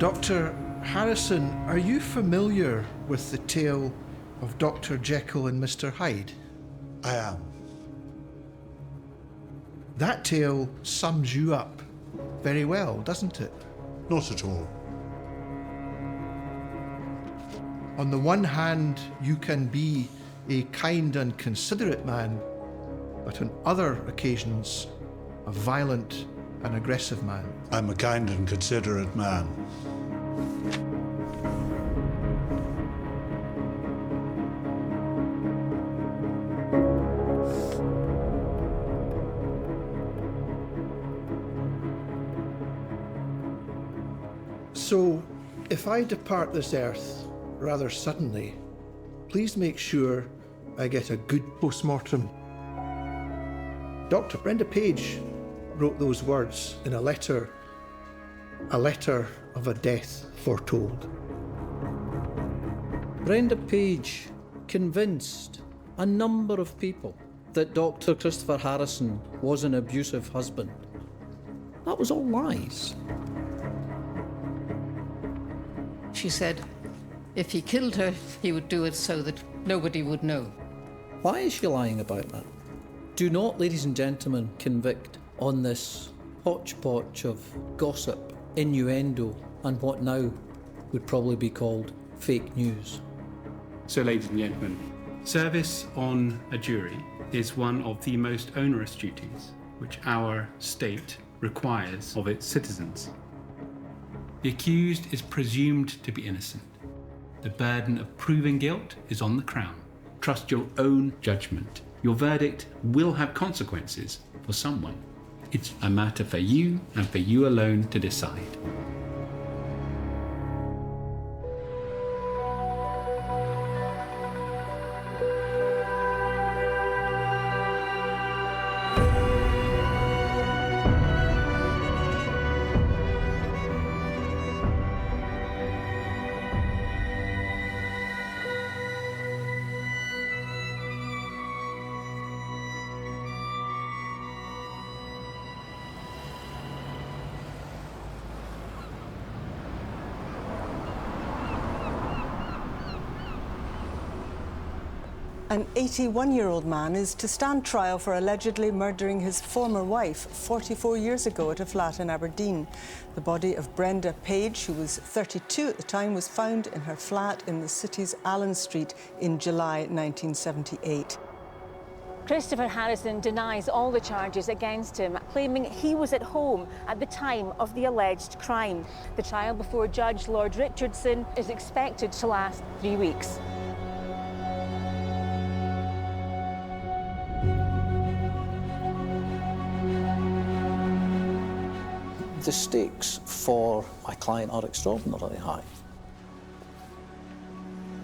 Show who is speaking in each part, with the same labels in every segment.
Speaker 1: Dr. Harrison, are you familiar with the tale of Dr. Jekyll and Mr. Hyde?
Speaker 2: I am.
Speaker 1: That tale sums you up very well, doesn't it?
Speaker 2: Not at all.
Speaker 1: On the one hand, you can be a kind and considerate man, but on other occasions, a violent and aggressive man.
Speaker 2: I'm a kind and considerate man.
Speaker 1: So, if I depart this earth rather suddenly, please make sure I get a good post-mortem. Dr. Brenda Page wrote those words in a letter of a death foretold.
Speaker 3: Brenda Page convinced a number of people that Dr. Christopher Harrison was an abusive husband. That was all lies.
Speaker 4: She said if he killed her, he would do it so that nobody would know.
Speaker 3: Why is she lying about that? Do not, ladies and gentlemen, convict on this hodgepodge of gossip, innuendo, and what now would probably be called fake news.
Speaker 5: So, ladies and gentlemen, service on a jury is one of the most onerous duties which our state requires of its citizens. The accused is presumed to be innocent. The burden of proving guilt is on the Crown. Trust your own judgment. Your verdict will have consequences for someone. It's a matter for you and for you alone to decide.
Speaker 6: An 81-year-old man is to stand trial for allegedly murdering his former wife 44 years ago at a flat in Aberdeen. The body of Brenda Page, who was 32 at the time, was found in her flat in the city's Allen Street in July 1978.
Speaker 7: Christopher Harrison denies all the charges against him, claiming he was at home at the time of the alleged crime. The trial before Judge Lord Richardson is expected to last 3 weeks.
Speaker 3: The stakes for my client are extraordinarily high.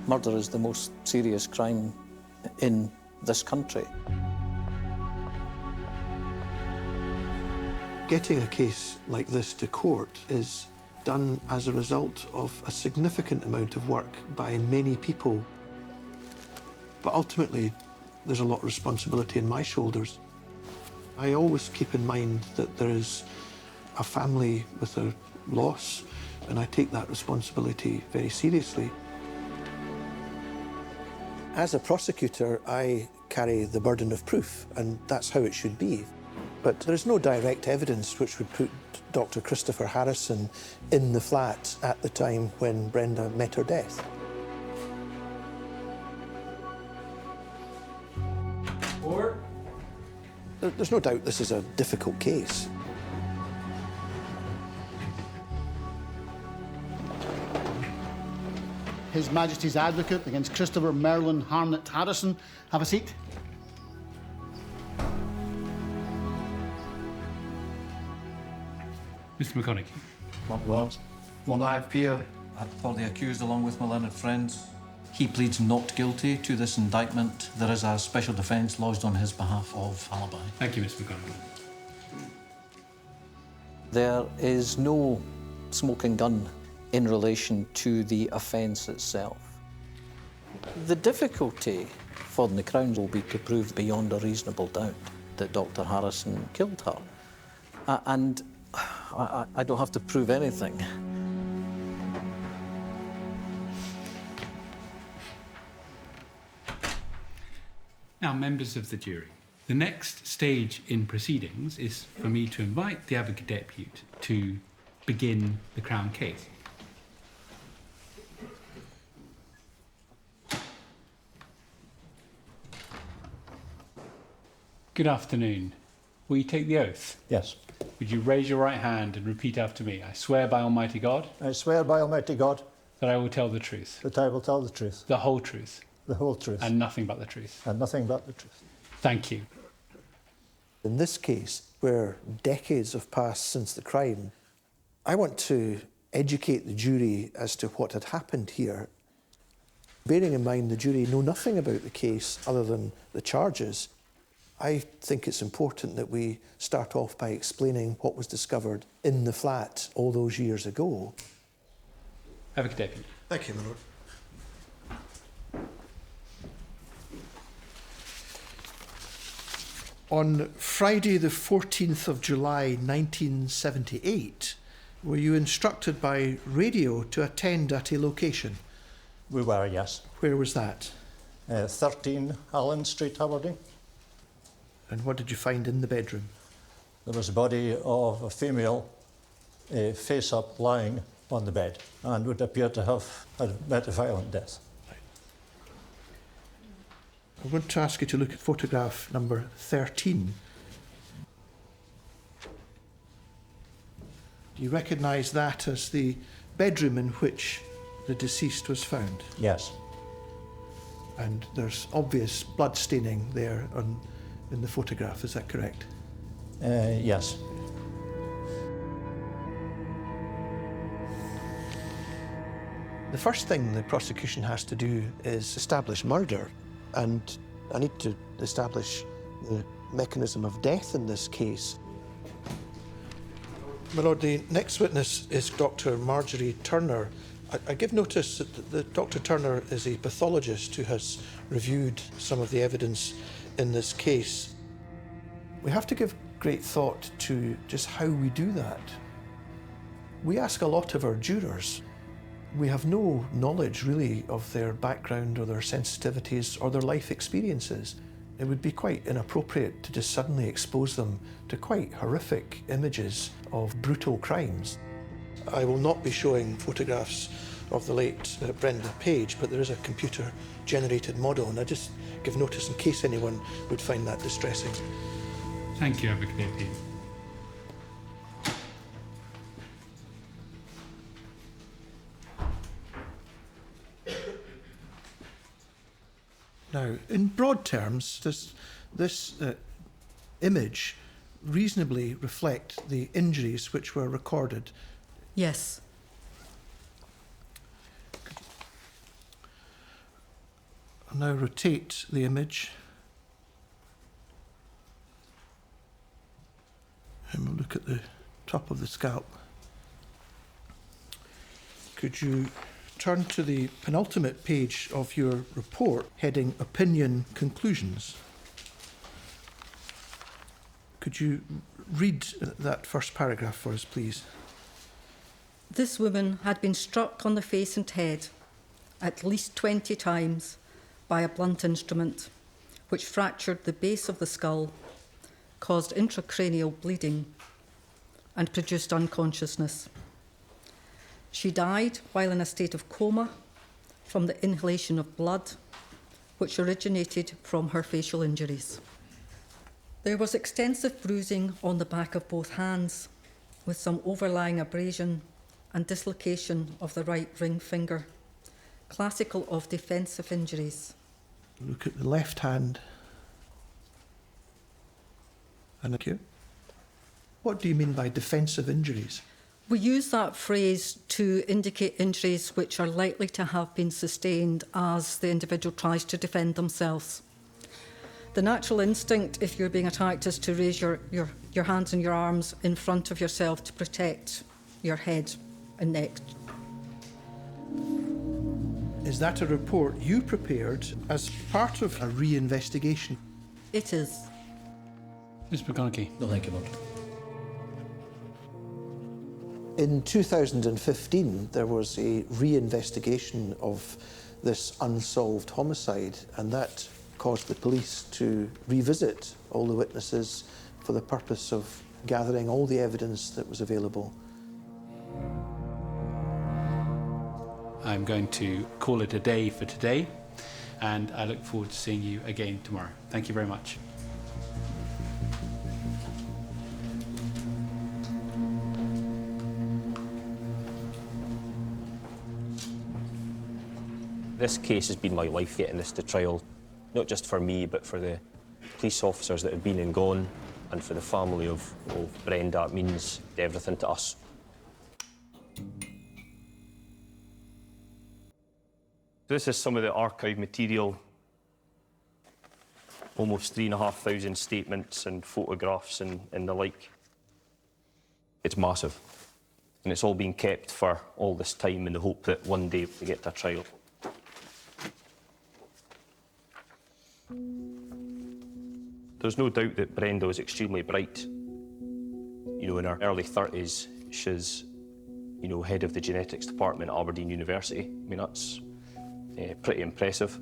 Speaker 3: Murder is the most serious crime in this country.
Speaker 1: Getting a case like this to court is done as a result of a significant amount of work by many people. But ultimately, there's a lot of responsibility on my shoulders. I always keep in mind that there is a family with a loss, and I take that responsibility very seriously. As a prosecutor, I carry the burden of proof, and that's how it should be. But there is no direct evidence which would put Dr. Christopher Harrison in the flat at the time when Brenda met her death. There's no doubt this is a difficult case.
Speaker 8: His Majesty's Advocate against Christopher Merlin Harnett Harrison. Have a seat.
Speaker 5: Mr. McConaughey.
Speaker 9: Well, I appear for the accused along with my learned friends. He pleads not guilty to this indictment. There is a special defence lodged on his behalf of alibi.
Speaker 5: Thank you, Mr. McConaughey.
Speaker 3: There is no smoking gun in relation to the offence itself. The difficulty for the Crown will be to prove beyond a reasonable doubt that Dr. Harrison killed her. And I don't have to prove anything.
Speaker 5: Now, members of the jury, the next stage in proceedings is for me to invite the Advocate Depute to begin the Crown case. Good afternoon. Will you take the oath?
Speaker 10: Yes.
Speaker 5: Would you raise your right hand and repeat after me? I swear by Almighty God
Speaker 10: I swear by Almighty God
Speaker 5: that I will tell the truth,
Speaker 10: that I will tell the truth,
Speaker 5: the whole truth,
Speaker 10: the whole truth,
Speaker 5: and nothing but the truth.
Speaker 10: and nothing but the truth.
Speaker 5: Thank you.
Speaker 1: In this case, where decades have passed since the crime, I want to educate the jury as to what had happened here. Bearing in mind the jury know nothing about the case other than the charges, I think it's important that we start off by explaining what was discovered in the flat all those years ago.
Speaker 5: Advocate Depute.
Speaker 1: Thank you, my lord. On Friday, the 14th of July, 1978, were you instructed by radio to attend at a location?
Speaker 10: We were, yes.
Speaker 1: Where was that?
Speaker 10: 13 Allen Street, Aberdeen.
Speaker 1: And what did you find in the bedroom?
Speaker 10: There was a body of a female, face up, lying on the bed, and would appear to have met a violent death.
Speaker 1: I'm going to ask you to look at photograph number 13. Do you recognise that as the bedroom in which the deceased was found?
Speaker 10: Yes.
Speaker 1: And there's obvious blood staining there in the photograph, is that correct?
Speaker 10: Yes.
Speaker 1: The first thing the prosecution has to do is establish murder, and I need to establish the mechanism of death in this case. My lord, the next witness is Dr. Marjorie Turner. I give notice that Dr. Turner is a pathologist who has reviewed some of the evidence in this case. We have to give great thought to just how we do that. We ask a lot of our jurors. We have no knowledge really of their background or their sensitivities or their life experiences. It would be quite inappropriate to just suddenly expose them to quite horrific images of brutal crimes. I will not be showing photographs of the late Brenda Page, but there is a computer-generated model, and I just give notice in case anyone would find that distressing.
Speaker 5: Thank you, Advocate Depute.
Speaker 1: Now, in broad terms, does this image reasonably reflect the injuries which were recorded?
Speaker 4: Yes.
Speaker 1: I'll now rotate the image. And we'll look at the top of the scalp. Could you turn to the penultimate page of your report, heading Opinion Conclusions? Could you read that first paragraph for us, please?
Speaker 11: This woman had been struck on the face and head at least 20 times by a blunt instrument, which fractured the base of the skull, caused intracranial bleeding, and produced unconsciousness. She died while in a state of coma from the inhalation of blood, which originated from her facial injuries. There was extensive bruising on the back of both hands, with some overlying abrasion and dislocation of the right ring finger, classical of defensive injuries.
Speaker 1: Look at the left hand. And thank you. What do you mean by defensive injuries?
Speaker 11: We use that phrase to indicate injuries which are likely to have been sustained as the individual tries to defend themselves. The natural instinct, if you're being attacked, is to raise your hands and your arms in front of yourself to protect your head and neck.
Speaker 1: Is that a report you prepared as part of a re-investigation?
Speaker 11: It is.
Speaker 5: Ms. McConaughey.
Speaker 9: No, thank you, Lord.
Speaker 1: In 2015, there was a re-investigation of this unsolved homicide, and that caused the police to revisit all the witnesses for the purpose of gathering all the evidence that was available.
Speaker 5: I'm going to call it a day for today, and I look forward to seeing you again tomorrow. Thank you very much.
Speaker 12: This case has been my life, getting this to trial, not just for me, but for the police officers that have been and gone, and for the family of Brenda. It means everything to us. This is some of the archive material, almost 3,500 statements and photographs and the like. It's massive, and it's all been kept for all this time in the hope that one day we get to a trial. There's no doubt that Brenda was extremely bright. You know, in her early 30s, she's, you know, head of the genetics department at Aberdeen University. I mean, that's pretty impressive.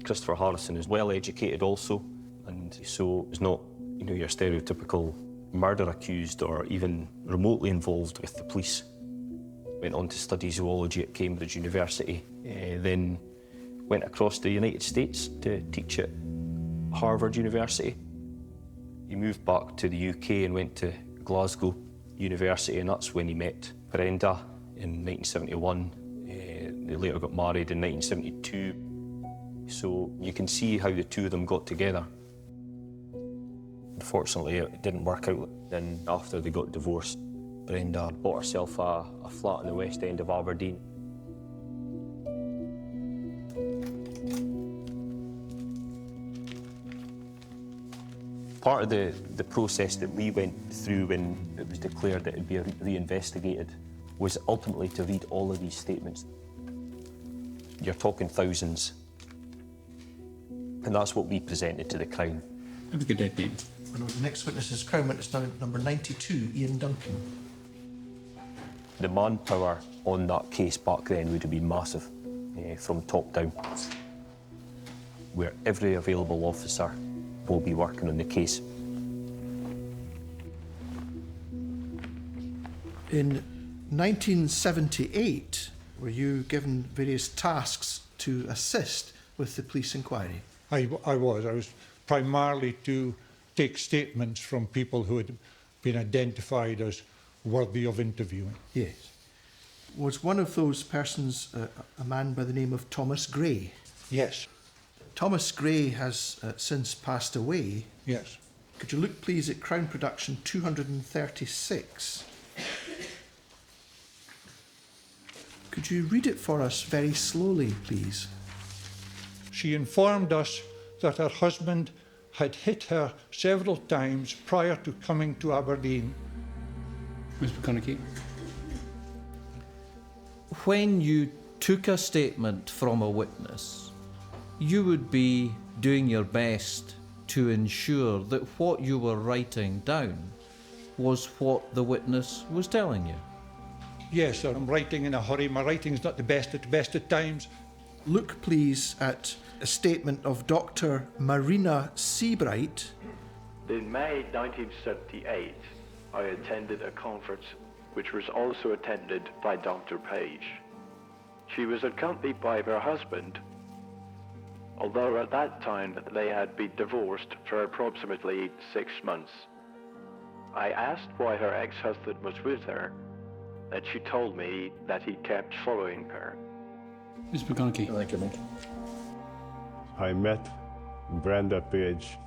Speaker 12: Christopher Harrison is well educated also, and so is not, you know, your stereotypical murder accused or even remotely involved with the police. Went on to study zoology at Cambridge University, then went across the United States to teach at Harvard University. He moved back to the UK and went to Glasgow University, and that's when he met Brenda in 1971. They later got married in 1972. So you can see how the two of them got together. Unfortunately, it didn't work out. Then after they got divorced, Brenda bought herself a flat in the West End of Aberdeen. Part of the process that we went through when it was declared that it would be reinvestigated was ultimately to read all of these statements. You're talking thousands. And that's what we presented to the Crown.
Speaker 5: Have a good day, Dean.
Speaker 1: The next witness is Crown Witness number 92, Ian Duncan.
Speaker 12: The manpower on that case back then would have been massive, from top down, where every available officer will be working on the case.
Speaker 1: In 1978, were you given various tasks to assist with the police inquiry?
Speaker 2: I was. I was primarily to take statements from people who had been identified as worthy of interviewing.
Speaker 1: Yes. Was one of those persons a man by the name of Thomas Gray?
Speaker 2: Yes.
Speaker 1: Thomas Gray has since passed away.
Speaker 2: Yes.
Speaker 1: Could you look, please, at Crown Production 236? Could you read it for us very slowly, please?
Speaker 2: She informed us that her husband had hit her several times prior to coming to Aberdeen.
Speaker 5: Ms. McConaughey.
Speaker 3: When you took a statement from a witness, you would be doing your best to ensure that what you were writing down was what the witness was telling you.
Speaker 2: Yes, sir, I'm writing in a hurry. My writing's not the best at times.
Speaker 1: Look, please, at a statement of Dr. Marina Seabright.
Speaker 13: In May 1978, I attended a conference which was also attended by Dr. Page. She was accompanied by her husband, although at that time they had been divorced for approximately 6 months. I asked why her ex-husband was with her, and she told me that he kept following her.
Speaker 5: Ms. McConaughey.
Speaker 3: Thank you, Mike.
Speaker 14: I met Brenda Page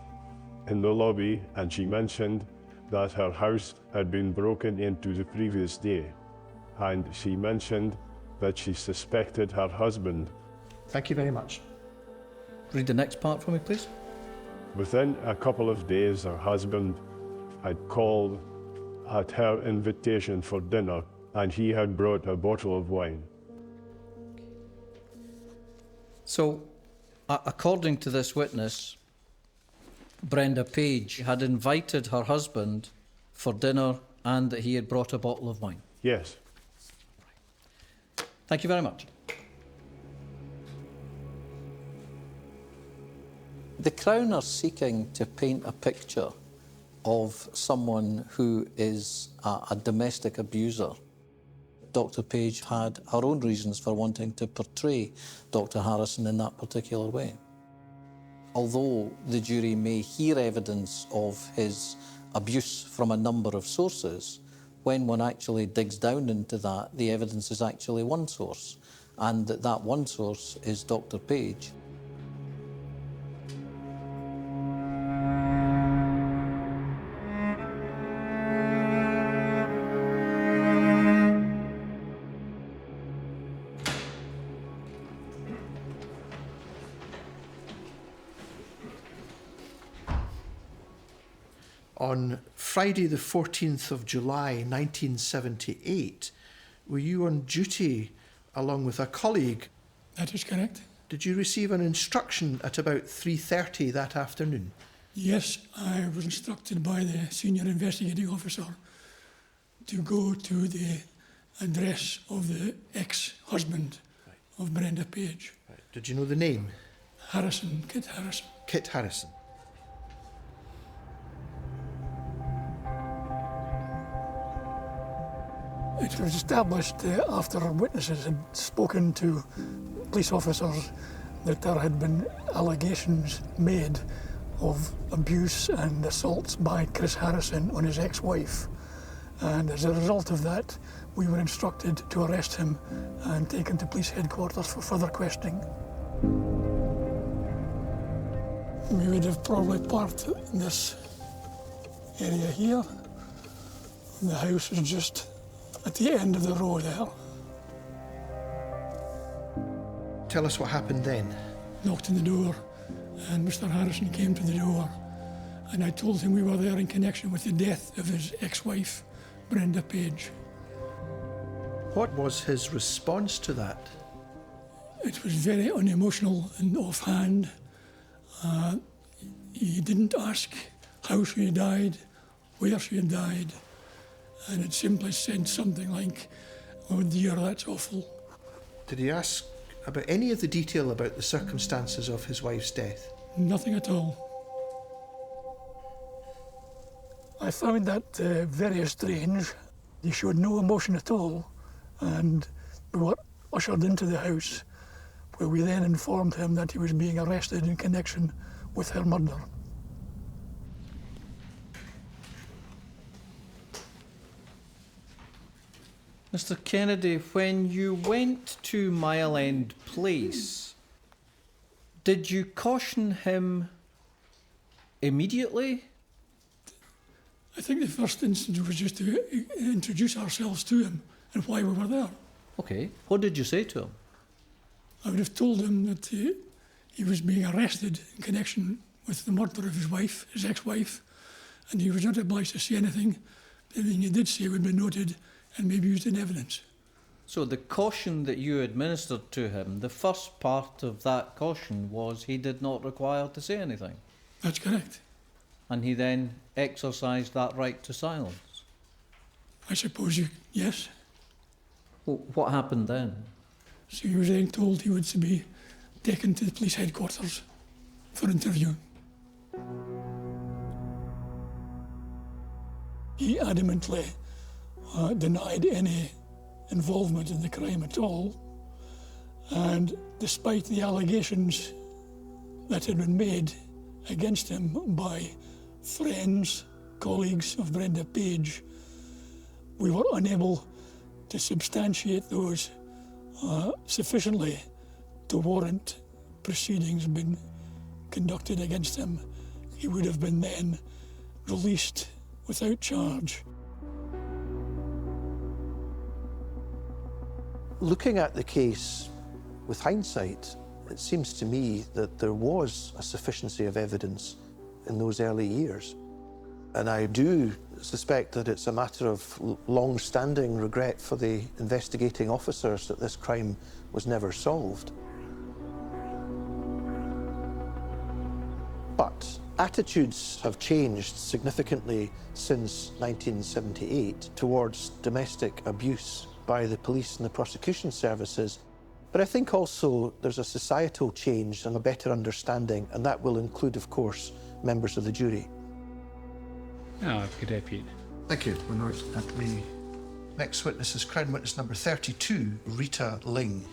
Speaker 14: in the lobby, and she mentioned that her house had been broken into the previous day, and she mentioned that she suspected her husband.
Speaker 1: Thank you very much.
Speaker 3: Read the next part for me, please.
Speaker 14: Within a couple of days, her husband had called at her invitation for dinner, and he had brought a bottle of wine.
Speaker 3: So, according to this witness, Brenda Page had invited her husband for dinner and that he had brought a bottle of wine.
Speaker 14: Yes.
Speaker 3: Thank you very much. The Crown are seeking to paint a picture of someone who is a domestic abuser. Dr. Page had her own reasons for wanting to portray Dr. Harrison in that particular way. Although the jury may hear evidence of his abuse from a number of sources, when one actually digs down into that, the evidence is actually one source, and that one source is Dr. Page.
Speaker 1: On Friday the 14th of July 1978, were you on duty along with a colleague?
Speaker 15: That is correct.
Speaker 1: Did you receive an instruction at about 3:30 that afternoon?
Speaker 15: Yes, I was instructed by the senior investigating officer to go to the address of the ex-husband of Brenda Page.
Speaker 1: Right. Did you know the name?
Speaker 15: Harrison, Kit Harrison.
Speaker 1: Kit Harrison.
Speaker 15: It was established after witnesses had spoken to police officers that there had been allegations made of abuse and assaults by Chris Harrison on his ex-wife. And as a result of that, we were instructed to arrest him and take him to police headquarters for further questioning. We would have probably parked in this area here. The house was just at the end of the road there.
Speaker 1: Tell us what happened then.
Speaker 15: Knocked on the door, and Mr. Harrison came to the door, and I told him we were there in connection with the death of his ex-wife, Brenda Page.
Speaker 1: What was his response to that?
Speaker 15: It was very unemotional and offhand. He didn't ask how she had died, where she had died, and it simply said something like, "Oh dear, that's awful."
Speaker 1: Did he ask about any of the detail about the circumstances of his wife's death?
Speaker 15: Nothing at all. I found that very strange. He showed no emotion at all, and we were ushered into the house, where we then informed him that he was being arrested in connection with her murder.
Speaker 9: Mr. Kennedy, when you went to Mile End Place, did you caution him immediately?
Speaker 15: I think the first instance was just to introduce ourselves to him and why we were there.
Speaker 9: Okay. What did you say to him?
Speaker 15: I would have told him that he was being arrested in connection with the murder of his wife, his ex-wife, and he was not obliged to say anything. Anything he did say would be noted and maybe used in evidence.
Speaker 9: So the caution that you administered to him, the first part of that caution was he did not require to say anything.
Speaker 15: That's correct.
Speaker 9: And he then exercised that right to silence.
Speaker 15: I suppose yes.
Speaker 9: Well, what happened then?
Speaker 15: So he was then told he would be taken to the police headquarters for interview. He adamantly denied any involvement in the crime at all, and despite the allegations that had been made against him by friends, colleagues of Brenda Page, we were unable to substantiate those sufficiently to warrant proceedings being conducted against him. He would have been then released without charge.
Speaker 1: Looking at the case with hindsight, it seems to me that there was a sufficiency of evidence in those early years. And I do suspect that it's a matter of long-standing regret for the investigating officers that this crime was never solved. But attitudes have changed significantly since 1978 towards domestic abuse by the police and the prosecution services. But I think also there's a societal change and a better understanding, and that will include, of course, members of the jury.
Speaker 5: Oh, good day, Pete.
Speaker 1: Thank you. We're now at the next witness is Crown Witness number 32, Rita Ling.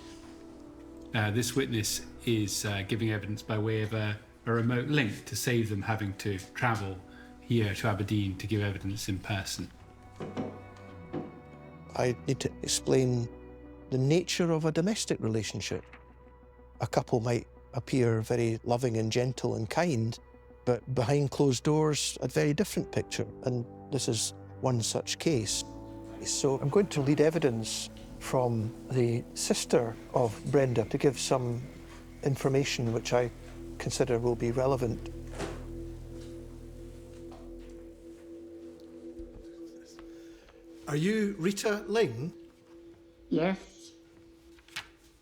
Speaker 5: This witness is giving evidence by way of a remote link to save them having to travel here to Aberdeen to give evidence in person.
Speaker 1: I need to explain the nature of a domestic relationship. A couple might appear very loving and gentle and kind, but behind closed doors, a very different picture, and this is one such case. So I'm going to lead evidence from the sister of Brenda to give some information which I consider will be relevant. Are you Rita Ling?
Speaker 16: Yes.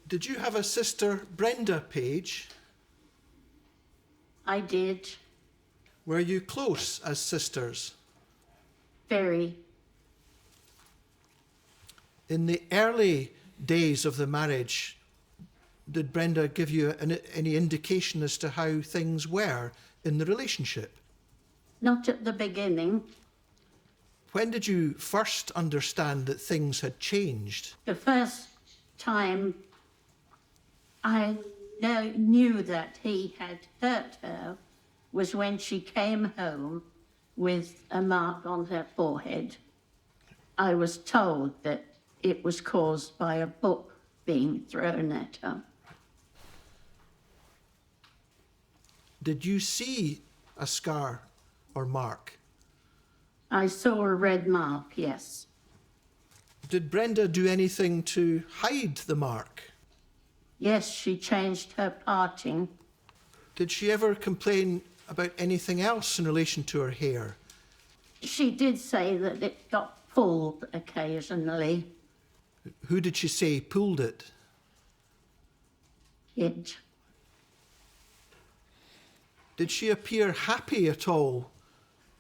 Speaker 1: Did you have a sister, Brenda Page?
Speaker 16: I did.
Speaker 1: Were you close as sisters?
Speaker 16: Very.
Speaker 1: In the early days of the marriage, did Brenda give you any indication as to how things were in the relationship?
Speaker 16: Not at the beginning.
Speaker 1: When did you first understand that things had changed?
Speaker 16: The first time I knew that he had hurt her was when she came home with a mark on her forehead. I was told that it was caused by a book being thrown at her.
Speaker 1: Did you see a scar or mark?
Speaker 16: I saw a red mark, yes.
Speaker 1: Did Brenda do anything to hide the mark?
Speaker 16: Yes, she changed her parting.
Speaker 1: Did she ever complain about anything else in relation to her hair?
Speaker 16: She did say that it got pulled occasionally.
Speaker 1: Who did she say pulled it?
Speaker 16: It.
Speaker 1: Did she appear happy at all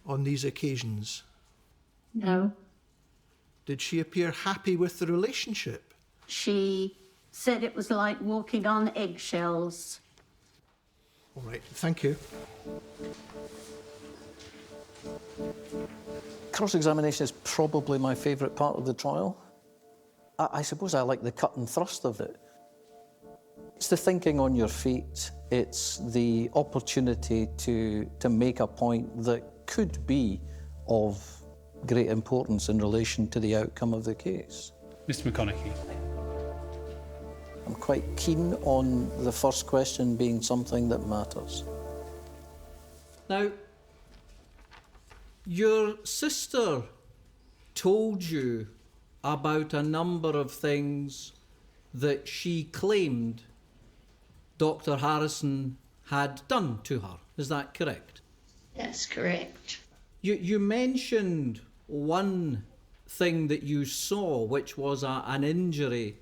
Speaker 1: on these occasions?
Speaker 16: No.
Speaker 1: Did she appear happy with the relationship?
Speaker 16: She said it was like walking on eggshells.
Speaker 1: All right, thank you.
Speaker 3: Cross-examination is probably my favourite part of the trial. I suppose I like the cut and thrust of it. It's the thinking on your feet. It's the opportunity to make a point that could be of great importance in relation to the outcome of the case.
Speaker 5: Mr. McConaughey.
Speaker 3: I'm quite keen on the first question being something that matters. Now, your sister told you about a number of things that she claimed Dr. Harrison had done to her. Is that correct?
Speaker 16: That's correct.
Speaker 3: You mentioned one thing that you saw, which was an injury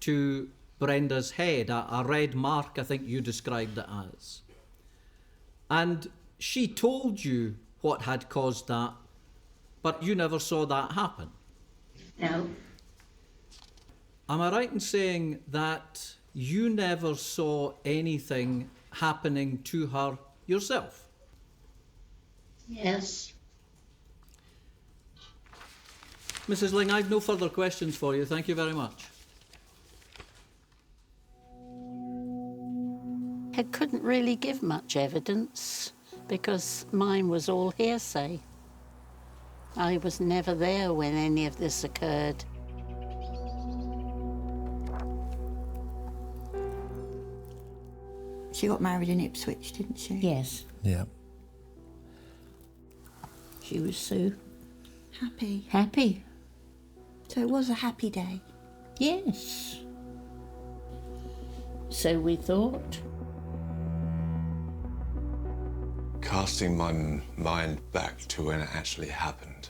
Speaker 3: to Brenda's head, a red mark, I think you described it as. And she told you what had caused that, but you never saw that happen.
Speaker 16: No.
Speaker 3: Am I right in saying that you never saw anything happening to her yourself?
Speaker 16: Yes.
Speaker 3: Mrs. Ling, I've no further questions for you. Thank you very much.
Speaker 16: I couldn't really give much evidence because mine was all hearsay. I was never there when any of this occurred.
Speaker 17: She got married in Ipswich, didn't she?
Speaker 16: Yes.
Speaker 10: Yeah.
Speaker 16: She was so
Speaker 17: Happy.
Speaker 16: happy.
Speaker 17: So it was a happy day.
Speaker 16: Yes. So we thought.
Speaker 18: Casting my mind back to when it actually happened.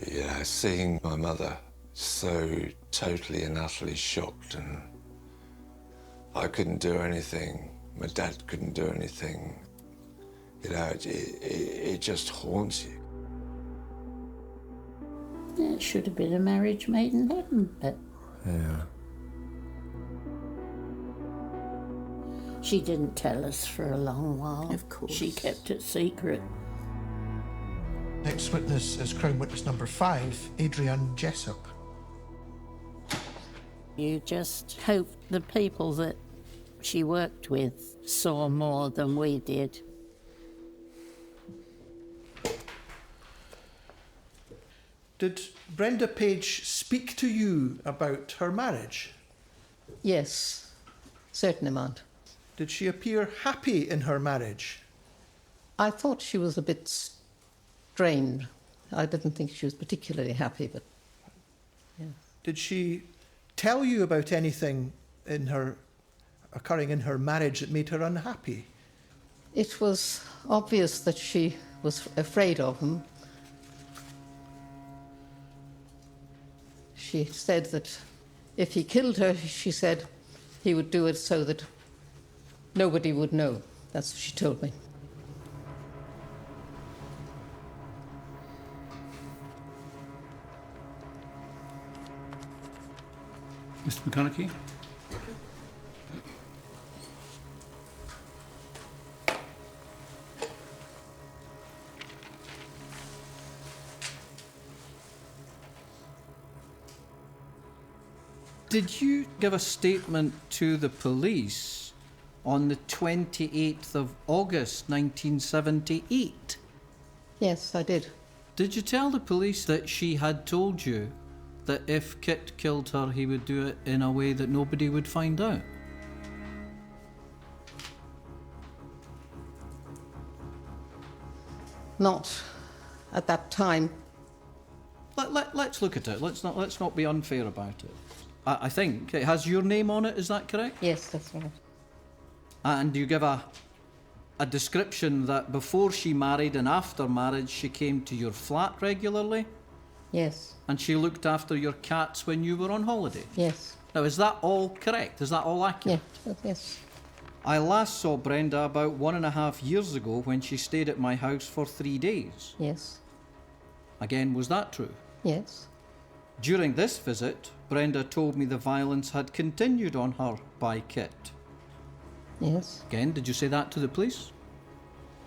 Speaker 18: You know, seeing my mother so totally and utterly shocked, and I couldn't do anything. My dad couldn't do anything. You know, it just haunts you.
Speaker 16: It should have been a marriage made in heaven, but
Speaker 10: Yeah.
Speaker 16: She didn't tell us for a long while.
Speaker 17: Of course.
Speaker 16: She kept it secret.
Speaker 1: Next witness is Crown Witness number 5, Adrian Jessup.
Speaker 16: You just hope the people that she worked with saw more than we did.
Speaker 1: Did Brenda Page speak to you about her marriage?
Speaker 4: Yes, certain amount.
Speaker 1: Did she appear happy in her marriage?
Speaker 4: I thought she was a bit strained. I didn't think she was particularly happy, but yeah.
Speaker 1: Did she tell you about anything occurring in her marriage that made her unhappy?
Speaker 4: It was obvious that she was afraid of him. She said that if he killed her, she said, he would do it so that nobody would know. That's what she told me.
Speaker 5: Mr. McConaughey?
Speaker 9: Did you give a statement to the police on the 28th of August 1978?
Speaker 4: Yes, I did.
Speaker 9: Did you tell the police that she had told you that if Kit killed her, he would do it in a way that nobody would find out?
Speaker 4: Not at that time.
Speaker 9: Let's look at it. Let's not be unfair about it. I think it has your name on it, is that correct?
Speaker 4: Yes, that's right.
Speaker 9: And you give a description that before she married and after marriage, she came to your flat regularly?
Speaker 4: Yes.
Speaker 9: And she looked after your cats when you were on holiday?
Speaker 4: Yes.
Speaker 9: Now, is that all correct? Is that all accurate?
Speaker 4: Yes.
Speaker 9: I last saw Brenda about 1.5 years ago when she stayed at my house for 3 days.
Speaker 4: Yes.
Speaker 9: Again, was that true?
Speaker 4: Yes.
Speaker 9: During this visit, Brenda told me the violence had continued on her by Kit.
Speaker 4: Yes.
Speaker 9: Again, did you say that to the police?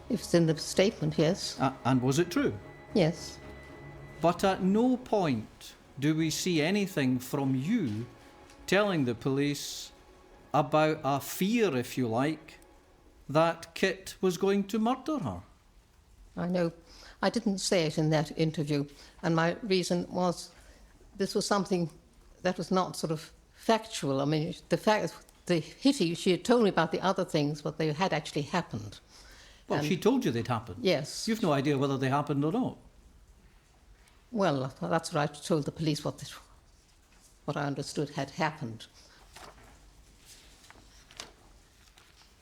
Speaker 4: If it's in the statement, yes.
Speaker 9: And was it true?
Speaker 4: Yes.
Speaker 9: But at no point do we see anything from you telling the police about a fear, if you like, that Kit was going to murder her.
Speaker 4: I know. I didn't say it in that interview, and my reason was this was something that was not sort of factual. I mean, the fact, the Hitty, she had told me about the other things, but they had actually happened.
Speaker 9: Well, she told you they'd happened.
Speaker 4: Yes.
Speaker 9: You've no idea whether they happened or not.
Speaker 4: Well, that's what I told the police, what I understood had happened.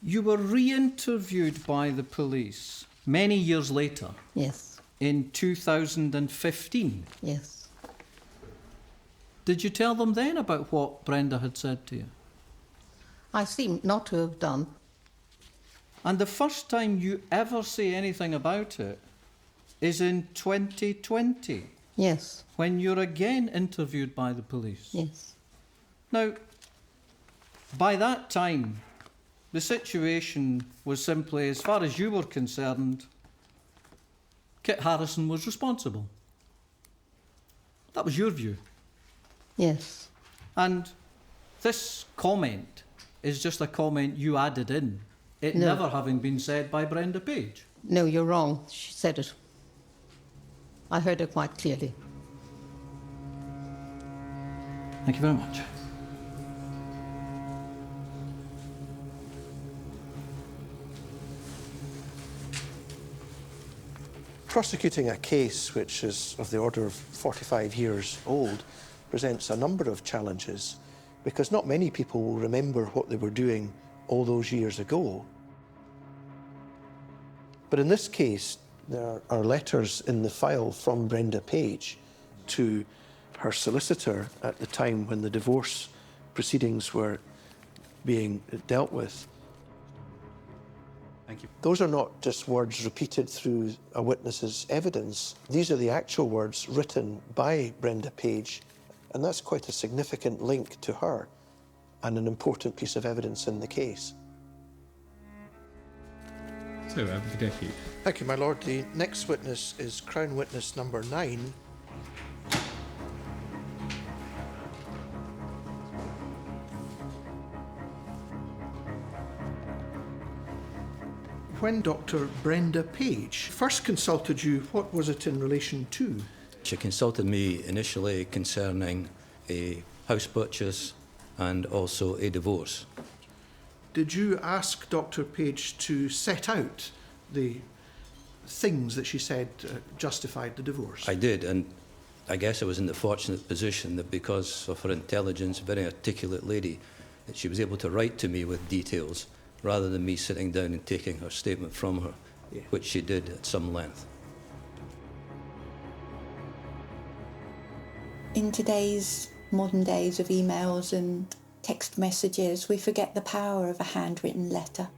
Speaker 9: You were re-interviewed by the police many years later.
Speaker 4: Yes.
Speaker 9: In 2015.
Speaker 4: Yes.
Speaker 9: Did you tell them then about what Brenda had said to you?
Speaker 4: I seem not to have done.
Speaker 9: And the first time you ever say anything about it is in 2020.
Speaker 4: Yes.
Speaker 9: When you're again interviewed by the police.
Speaker 4: Yes.
Speaker 9: Now, by that time, the situation was simply, as far as you were concerned, Kit Harrison was responsible. That was your view.
Speaker 4: Yes.
Speaker 9: And this comment is just a comment you added in, it never having been said by Brenda Page.
Speaker 4: No, you're wrong. She said it. I heard it quite clearly.
Speaker 9: Thank you very much.
Speaker 1: Prosecuting a case which is of the order of 45 years old presents a number of challenges because not many people will remember what they were doing all those years ago. But in this case, there are letters in the file from Brenda Page to her solicitor at the time when the divorce proceedings were being dealt with.
Speaker 5: Thank you.
Speaker 1: Those are not just words repeated through a witness's evidence. These are the actual words written by Brenda Page, and that's quite a significant link to her and an important piece of evidence in the case.
Speaker 5: So, Abhideki.
Speaker 1: Thank you, my lord. The next witness is Crown Witness number 9. When Dr. Brenda Page first consulted you, what was it in relation to?
Speaker 19: She consulted me initially concerning a house purchase and also a divorce.
Speaker 1: Did you ask Dr. Page to set out the things that she said justified the divorce?
Speaker 19: I did, and I guess I was in the fortunate position that because of her intelligence, very articulate lady, that she was able to write to me with details rather than me sitting down and taking her statement from her, which she did at some length.
Speaker 17: In today's modern days of emails and text messages, we forget the power of a handwritten letter.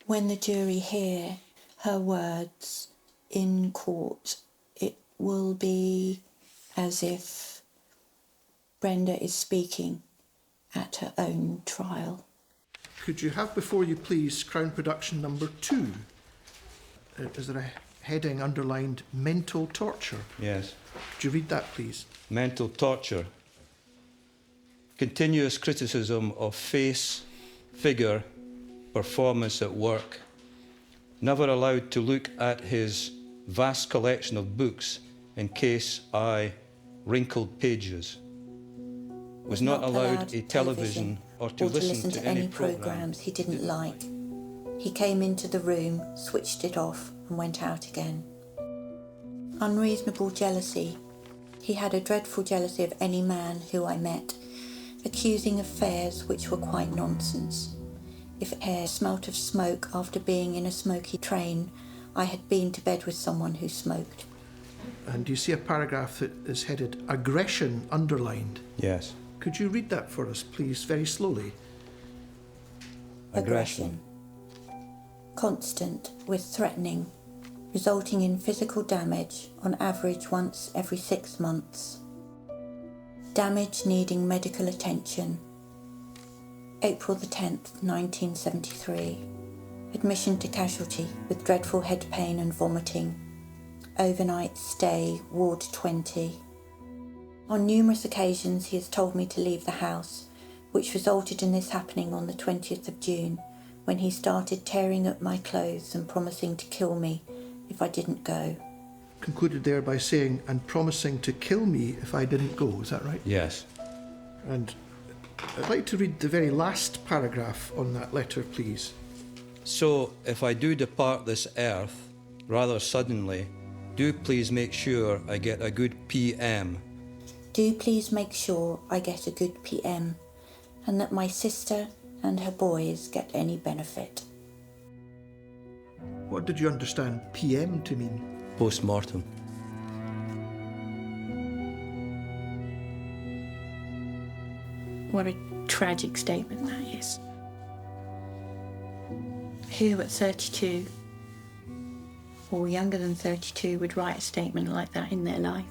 Speaker 17: When the jury hear her words in court, it will be as if Brenda is speaking at her own trial.
Speaker 1: Could you have before you, please, Crown Production number 2? Is there a heading underlined mental torture?
Speaker 19: Yes.
Speaker 1: Could you read that, please?
Speaker 19: Mental torture. Continuous criticism of face, figure, performance at work. Never allowed to look at his vast collection of books in case I wrinkled pages. Was not allowed a television or to listen to any
Speaker 17: programs he didn't like. He came into the room, switched it off and went out again. Unreasonable jealousy. He had a dreadful jealousy of any man who I met, accusing affairs which were quite nonsense. If hair smelt of smoke after being in a smoky train, I had been to bed with someone who smoked.
Speaker 1: And you see a paragraph that is headed aggression underlined.
Speaker 19: Yes.
Speaker 1: Could you read that for us, please, very slowly?
Speaker 17: Aggression. Constant with threatening, resulting in physical damage on average once every 6 months. Damage needing medical attention. April the 10th, 1973. Admission to casualty with dreadful head pain and vomiting. Overnight stay, Ward 20. On numerous occasions he has told me to leave the house, which resulted in this happening on the 20th of June, when he started tearing up my clothes and promising to kill me if I didn't go.
Speaker 1: Concluded there by saying, and promising to kill me if I didn't go, is that right?
Speaker 19: Yes.
Speaker 1: And I'd like to read the very last paragraph on that letter, please.
Speaker 19: So, if I do depart this earth rather suddenly, do please make sure I get a good PM.
Speaker 17: Do please make sure I get a good PM, and that my sister and her boys get any benefit.
Speaker 1: What did you understand PM to mean?
Speaker 19: Post-mortem.
Speaker 16: What a tragic statement that is. Who at 32 or younger than 32 would write a statement like that in their life?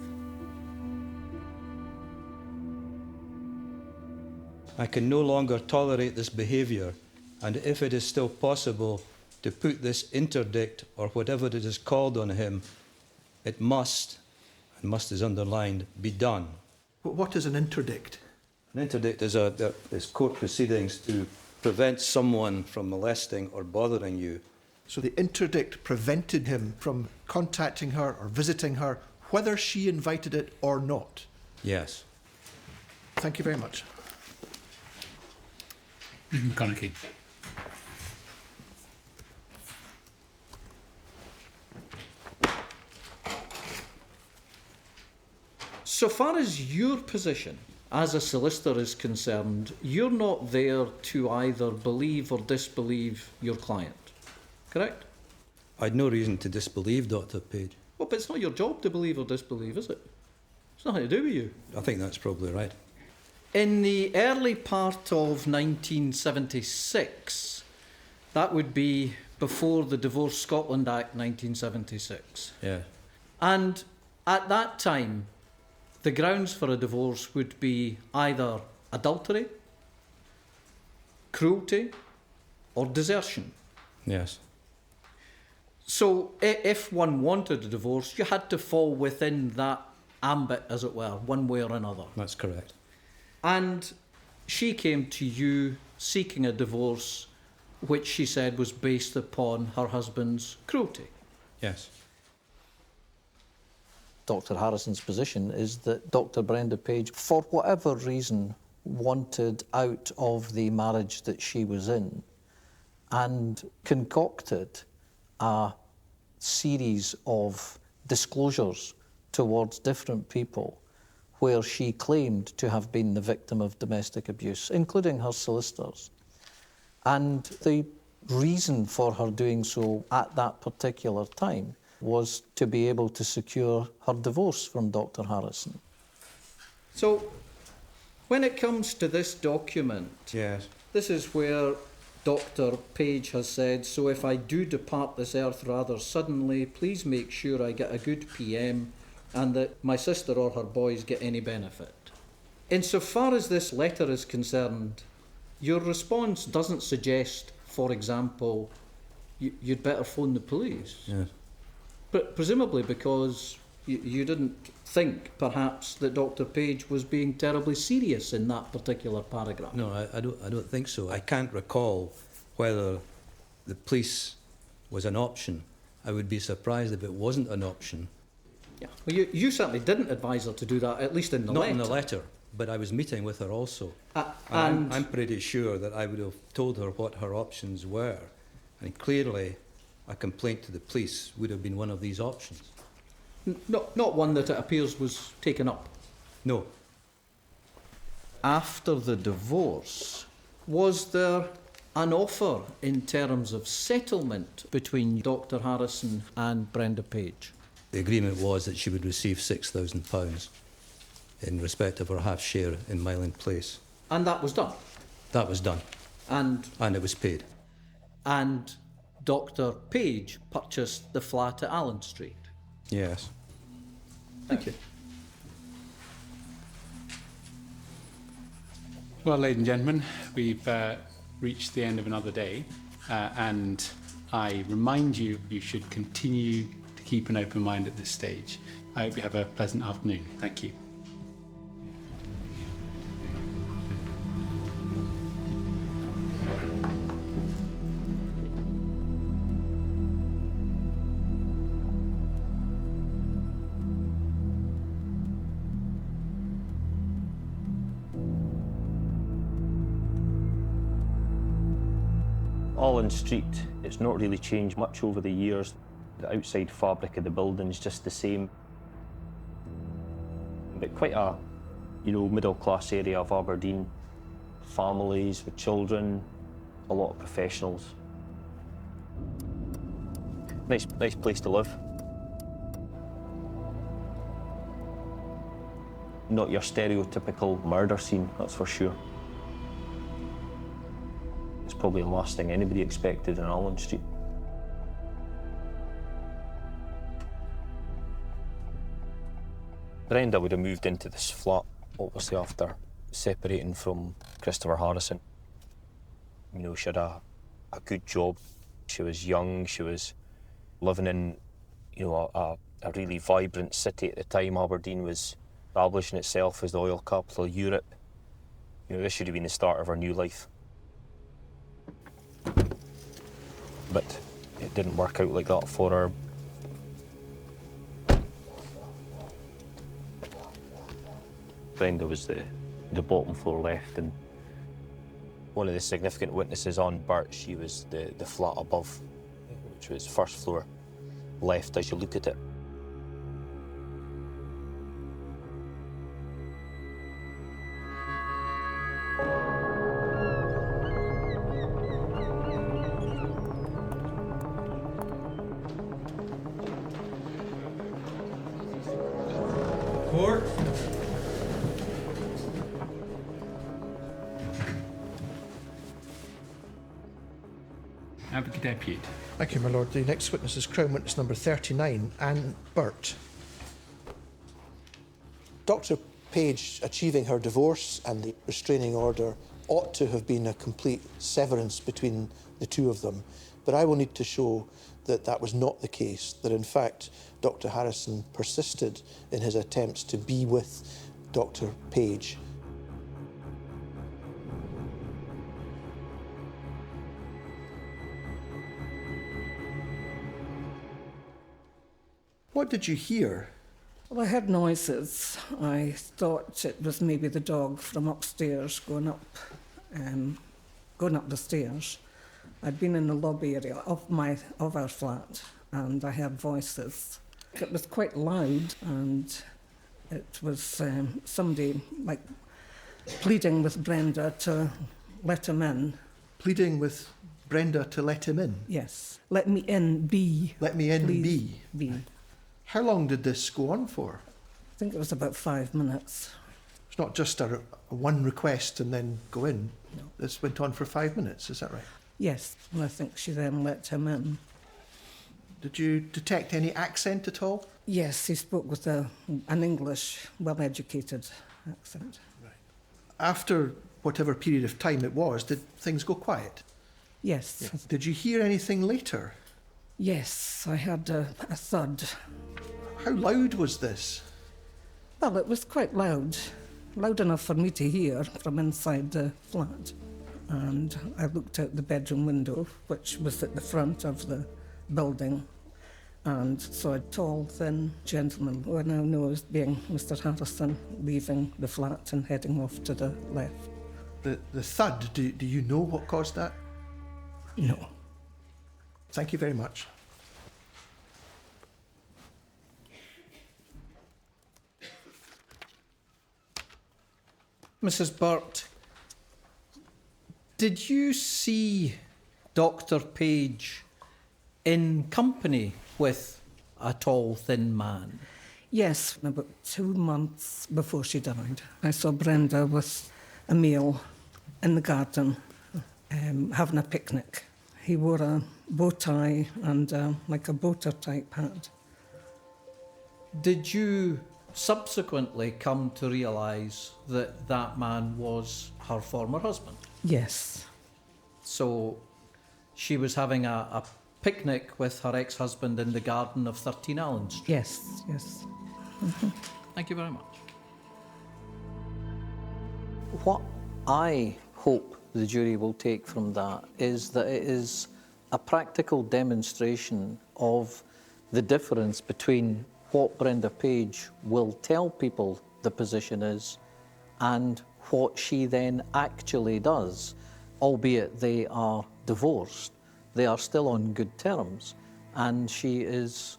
Speaker 19: I can no longer tolerate this behaviour, and if it is still possible to put this interdict, or whatever it is called, on him, it must, and must is underlined, be done.
Speaker 1: What is an interdict?
Speaker 19: An interdict is court proceedings to prevent someone from molesting or bothering you.
Speaker 1: So the interdict prevented him from contacting her or visiting her, whether she invited it or not?
Speaker 19: Yes.
Speaker 1: Thank you very much.
Speaker 5: McConaughey.
Speaker 9: So far as your position as a solicitor is concerned, you're not there to either believe or disbelieve your client, correct?
Speaker 19: I'd no reason to disbelieve Dr. Page.
Speaker 9: Well, but it's not your job to believe or disbelieve, is it? It's nothing to do with you.
Speaker 19: I think that's probably right.
Speaker 9: In the early part of 1976, that would be before the Divorce Scotland Act 1976.
Speaker 19: Yeah.
Speaker 9: And at that time, the grounds for a divorce would be either adultery, cruelty, or desertion.
Speaker 19: Yes.
Speaker 9: So if one wanted a divorce, you had to fall within that ambit, as it were, one way or another.
Speaker 19: That's correct.
Speaker 9: And she came to you seeking a divorce, which she said was based upon her husband's cruelty.
Speaker 19: Yes.
Speaker 3: Dr. Harrison's position is that Dr. Brenda Page, for whatever reason, wanted out of the marriage that she was in and concocted a series of disclosures towards different people where she claimed to have been the victim of domestic abuse, including her solicitors. And the reason for her doing so at that particular time was to be able to secure her divorce from Dr. Harrison.
Speaker 9: So, when it comes to this document,
Speaker 19: yes,
Speaker 9: this is where Dr. Page has said, so if I do depart this earth rather suddenly, please make sure I get a good PM and that my sister or her boys get any benefit. Insofar as this letter is concerned, your response doesn't suggest, for example, you'd better phone the police.
Speaker 19: Yes.
Speaker 9: But presumably because you didn't think, perhaps, that Dr. Page was being terribly serious in that particular paragraph.
Speaker 19: No, I don't think so. I can't recall whether the police was an option. I would be surprised if it wasn't an option.
Speaker 9: Yeah. Well, you certainly didn't advise her to do that, at least in the
Speaker 19: Not
Speaker 9: letter.
Speaker 19: in the letter, but I was meeting with her also.
Speaker 9: And
Speaker 19: I'm pretty sure that I would have told her what her options were. And clearly, a complaint to the police would have been one of these options.
Speaker 9: Not one that it appears was taken up.
Speaker 19: No.
Speaker 9: After the divorce, was there an offer in terms of settlement between Dr. Harrison and Brenda Page?
Speaker 19: The agreement was that she would receive £6,000 in respect of her half share in Myland Place.
Speaker 9: And that was done?
Speaker 19: That was done.
Speaker 9: And
Speaker 19: it was paid.
Speaker 9: And Dr. Page purchased the flat at Allen Street?
Speaker 19: Yes.
Speaker 9: Thank you.
Speaker 5: Well, ladies and gentlemen, we've reached the end of another day, and I remind you, you should continue to keep an open mind at this stage. I hope you have a pleasant afternoon. Thank you.
Speaker 12: Allen Street, it's not really changed much over the years. The outside fabric of the building's just the same. But quite a, middle-class area of Aberdeen. Families with children, a lot of professionals. Nice place to live. Not your stereotypical murder scene, that's for sure. It's probably the last thing anybody expected in Allen Street. Brenda would have moved into this flat, obviously, after separating from Christopher Harrison. She had a good job. She was young, she was living in, a really vibrant city at the time. Aberdeen was establishing itself as the oil capital of Europe. This should have been the start of her new life. But it didn't work out like that for her. Brenda was the bottom floor left, and one of the significant witnesses on Bert, she was the flat above, which was first floor left as you look at it.
Speaker 9: Court.
Speaker 5: Advocate Depute.
Speaker 1: Thank you, my lord. The next witness is Crown Witness number 39, Anne Burt. Dr. Page achieving her divorce and the restraining order ought to have been a complete severance between the two of them, but I will need to show that that was not the case, that in fact Dr. Harrison persisted in his attempts to be with Dr. Page.
Speaker 20: What did you hear?
Speaker 21: Well, I heard noises. I thought it was maybe the dog from upstairs going up the stairs. I'd been in the lobby area of our flat, and I heard voices. It was quite loud, and it was somebody like pleading with Brenda to let him in.
Speaker 20: Pleading with Brenda to let him in?
Speaker 21: Yes. Let me in, B.
Speaker 20: Let me in,
Speaker 21: Please,
Speaker 20: B.
Speaker 21: B.
Speaker 20: How long did this go on for?
Speaker 21: I think it was about 5 minutes.
Speaker 20: It's not just a one request and then go in.
Speaker 21: No.
Speaker 20: This went on for 5 minutes, is that right?
Speaker 21: Yes, and I think she then let him in.
Speaker 20: Did you detect any accent at all?
Speaker 21: Yes, he spoke with an English, well-educated accent.
Speaker 20: Right. After whatever period of time it was, did things go quiet?
Speaker 21: Yes.
Speaker 20: Yes. Did you hear anything later?
Speaker 21: Yes, I heard a thud.
Speaker 20: How loud was this?
Speaker 21: Well, it was quite loud. Loud enough for me to hear from inside the flat. And I looked out the bedroom window, which was at the front of the building, and saw a tall, thin gentleman, who I now know as being Mr. Harrison, leaving the flat and heading off to the left.
Speaker 20: The thud, do you know what caused that?
Speaker 21: No.
Speaker 20: Thank you very much.
Speaker 9: Mrs. Burt, did you see Dr. Page in company with a tall, thin man?
Speaker 21: Yes, about 2 months before she died. I saw Brenda with a meal in the garden, having a picnic. He wore a bow tie and like a boater type hat.
Speaker 9: Did you subsequently come to realise that that man was her former husband?
Speaker 21: Yes.
Speaker 9: So she was having a picnic with her ex-husband in the garden of 13 Allen Street?
Speaker 21: Yes, yes. Mm-hmm.
Speaker 9: Thank you very much.
Speaker 3: What I hope the jury will take from that is that it is a practical demonstration of the difference between what Brenda Page will tell people the position is and what she then actually does. Albeit they are divorced, they are still on good terms, and she is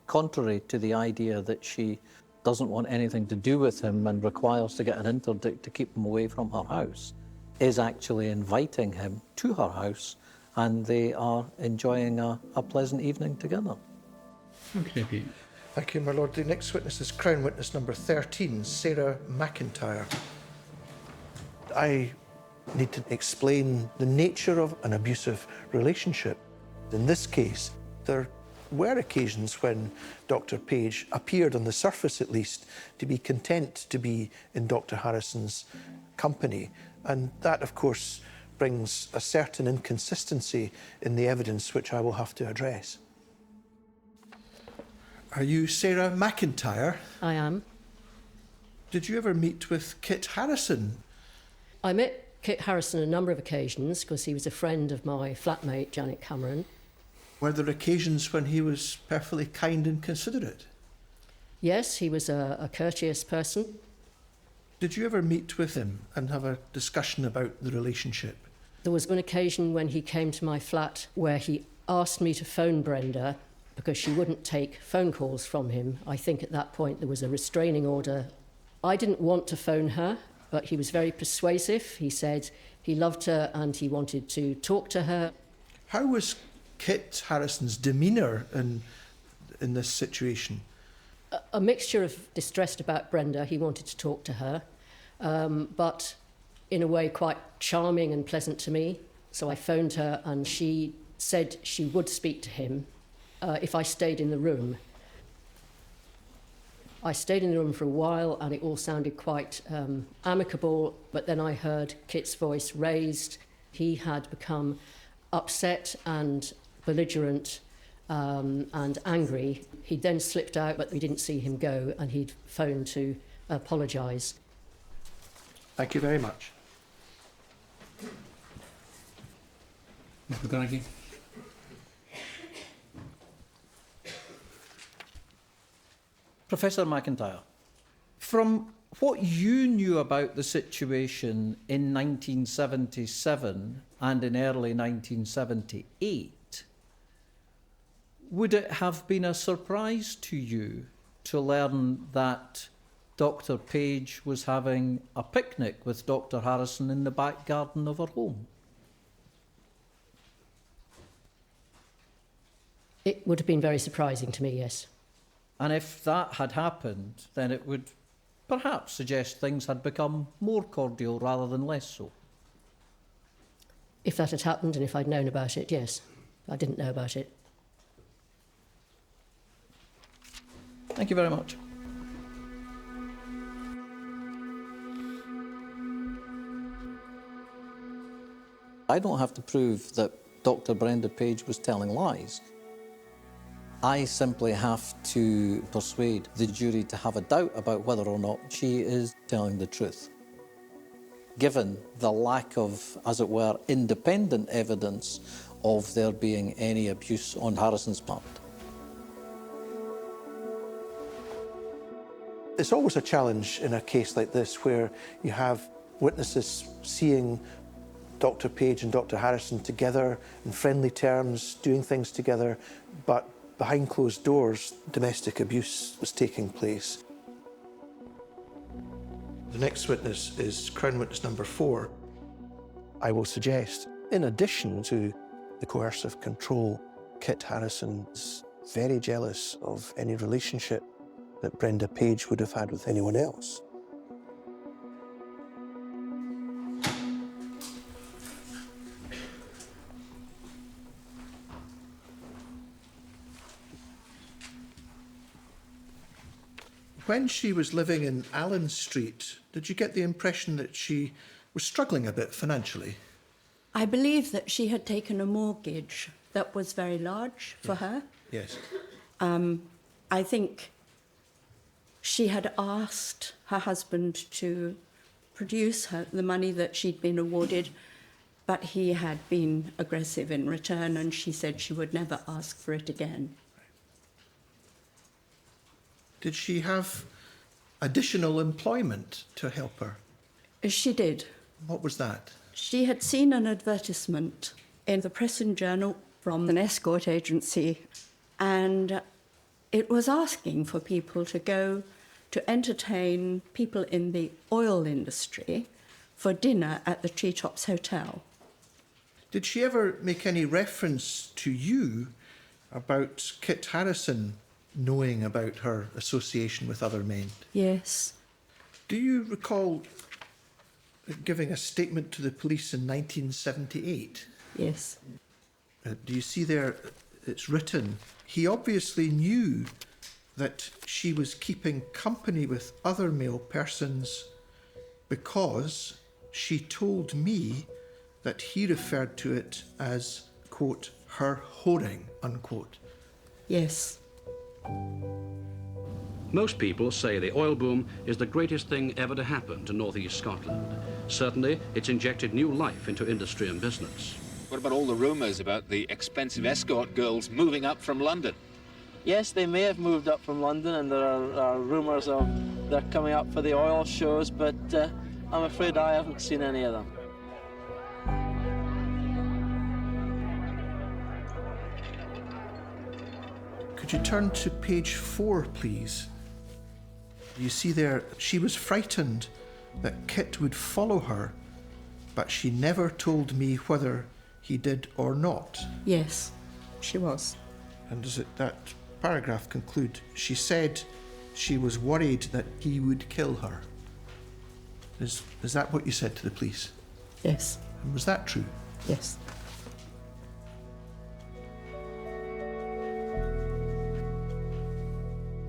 Speaker 3: contrary to the idea that she doesn't want anything to do with him and requires to get an interdict to keep him away from her house, is actually inviting him to her house, and they are enjoying a pleasant evening together.
Speaker 5: Okay.
Speaker 20: Thank you, my lord. The next witness is Crown Witness number 13, Sarah McIntyre.
Speaker 1: I need to explain the nature of an abusive relationship. In this case, there were occasions when Dr. Page appeared, on the surface at least, to be content to be in Dr. Harrison's company. And that, of course, brings a certain inconsistency in the evidence which I will have to address.
Speaker 20: Are you Sarah McIntyre?
Speaker 22: I am.
Speaker 20: Did you ever meet with Kit Harrison?
Speaker 22: I met Kit Harrison on a number of occasions because he was a friend of my flatmate, Janet Cameron.
Speaker 20: Were there occasions when he was perfectly kind and considerate?
Speaker 22: Yes, he was a courteous person.
Speaker 20: Did you ever meet with him and have a discussion about the relationship?
Speaker 22: There was one occasion when he came to my flat where he asked me to phone Brenda because she wouldn't take phone calls from him. I think at that point there was a restraining order. I didn't want to phone her, but he was very persuasive. He said he loved her and he wanted to talk to her.
Speaker 20: How was Kit Harrison's demeanour in this situation?
Speaker 22: A mixture of distressed about Brenda. He wanted to talk to her, but in a way quite charming and pleasant to me. So I phoned her and she said she would speak to him if I stayed in the room. I stayed in the room for a while and it all sounded quite amicable, but then I heard Kit's voice raised. He had become upset and belligerent and angry. He then slipped out, but we didn't see him go, and he'd phoned to apologise.
Speaker 20: Thank you very much.
Speaker 6: Mr. McConaughey.
Speaker 9: Professor McIntyre, from what you knew about the situation in 1977 and in early 1978, would it have been a surprise to you to learn that Dr. Page was having a picnic with Dr. Harrison in the back garden of her home?
Speaker 22: It would have been very surprising to me, yes.
Speaker 9: And if that had happened, then it would perhaps suggest things had become more cordial rather than less so.
Speaker 22: If that had happened and if I'd known about it, yes. I didn't know about it.
Speaker 9: Thank you very much. I don't have to prove that Dr. Brenda Page was telling lies. I simply have to persuade the jury to have a doubt about whether or not she is telling the truth, given the lack of, as it were, independent evidence of there being any abuse on Harrison's part.
Speaker 1: It's always a challenge in a case like this where you have witnesses seeing Dr. Page and Dr. Harrison together in friendly terms, doing things together, but behind closed doors, domestic abuse was taking place. The next witness is Crown Witness number 4. I will suggest, in addition to the coercive control, Kit Harrison's very jealous of any relationship that Brenda Page would have had with anyone else. When she was living in Allen Street, did you get the impression that she was struggling a bit financially?
Speaker 7: I believe that she had taken a mortgage that was very large for her.
Speaker 1: Yes.
Speaker 7: I think she had asked her husband to produce her the money that she'd been awarded, but he had been aggressive in return, and she said she would never ask for it again.
Speaker 1: Did she have additional employment to help her?
Speaker 7: She did.
Speaker 1: What was that?
Speaker 7: She had seen an advertisement in the Press and Journal from an escort agency, and it was asking for people to go to entertain people in the oil industry for dinner at the Treetops Hotel.
Speaker 1: Did she ever make any reference to you about Kit Harrison knowing about her association with other men?
Speaker 7: Yes.
Speaker 1: Do you recall giving a statement to the police in 1978?
Speaker 7: Yes.
Speaker 1: Do you see there, it's written, he obviously knew that she was keeping company with other male persons because she told me that he referred to it as, quote, her whoring, unquote.
Speaker 7: Yes.
Speaker 23: Most people say the oil boom is the greatest thing ever to happen to North East Scotland. Certainly, it's injected new life into industry and business.
Speaker 24: What about all the rumours about the expensive escort girls moving up from London?
Speaker 25: Yes, they may have moved up from London, and there are rumours of they're coming up for the oil shows, but I'm afraid I haven't seen any of them.
Speaker 1: Could you turn to page 4, please? You see there, she was frightened that Kit would follow her, but she never told me whether he did or not.
Speaker 7: Yes, she was.
Speaker 1: And does that paragraph conclude? She said she was worried that he would kill her. Is that what you said to the police?
Speaker 7: Yes.
Speaker 1: And was that true?
Speaker 7: Yes.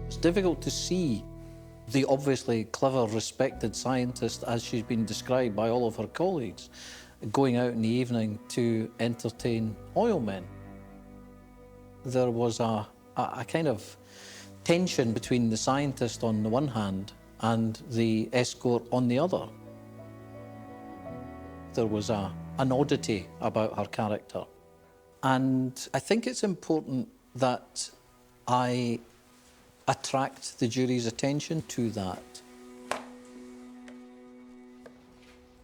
Speaker 3: It's difficult to see the obviously clever, respected scientist, as she's been described by all of her colleagues, going out in the evening to entertain oil men. there was a kind of tension between the scientist on the one hand and the escort on the other. There was an oddity about her character. And I think it's important that I attract the jury's attention to that.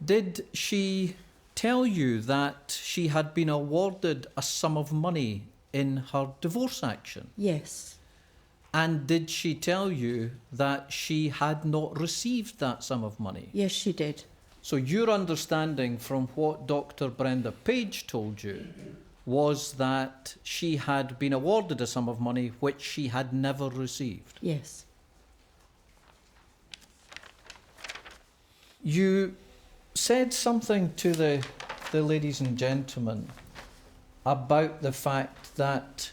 Speaker 9: Did she tell you that she had been awarded a sum of money in her divorce action?
Speaker 7: Yes.
Speaker 9: And did she tell you that she had not received that sum of money?
Speaker 7: Yes, she did.
Speaker 9: So your understanding from what Dr. Brenda Page told you was that she had been awarded a sum of money which she had never received?
Speaker 7: Yes.
Speaker 9: You said something to the ladies and gentlemen about the fact that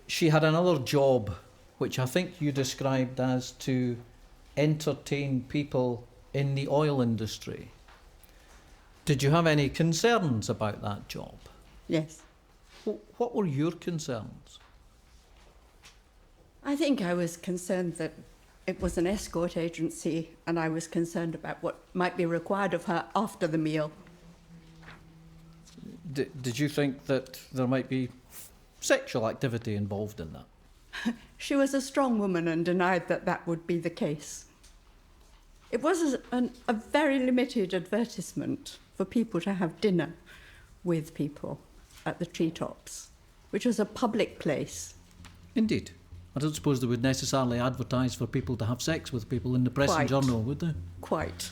Speaker 9: she had another job, which I think you described as to entertain people in the oil industry. Did you have any concerns about that job?
Speaker 7: Yes.
Speaker 9: What were your concerns?
Speaker 7: I think I was concerned that it was an escort agency, and I was concerned about what might be required of her after the meal.
Speaker 9: Did you think that there might be sexual activity involved in that?
Speaker 7: She was a strong woman and denied that that would be the case. It was a very limited advertisement for people to have dinner with people at the Treetops, which was a public place.
Speaker 9: Indeed. I don't suppose they would necessarily advertise for people to have sex with people in the press and
Speaker 7: Quite.
Speaker 9: journal, would they?
Speaker 7: Quite.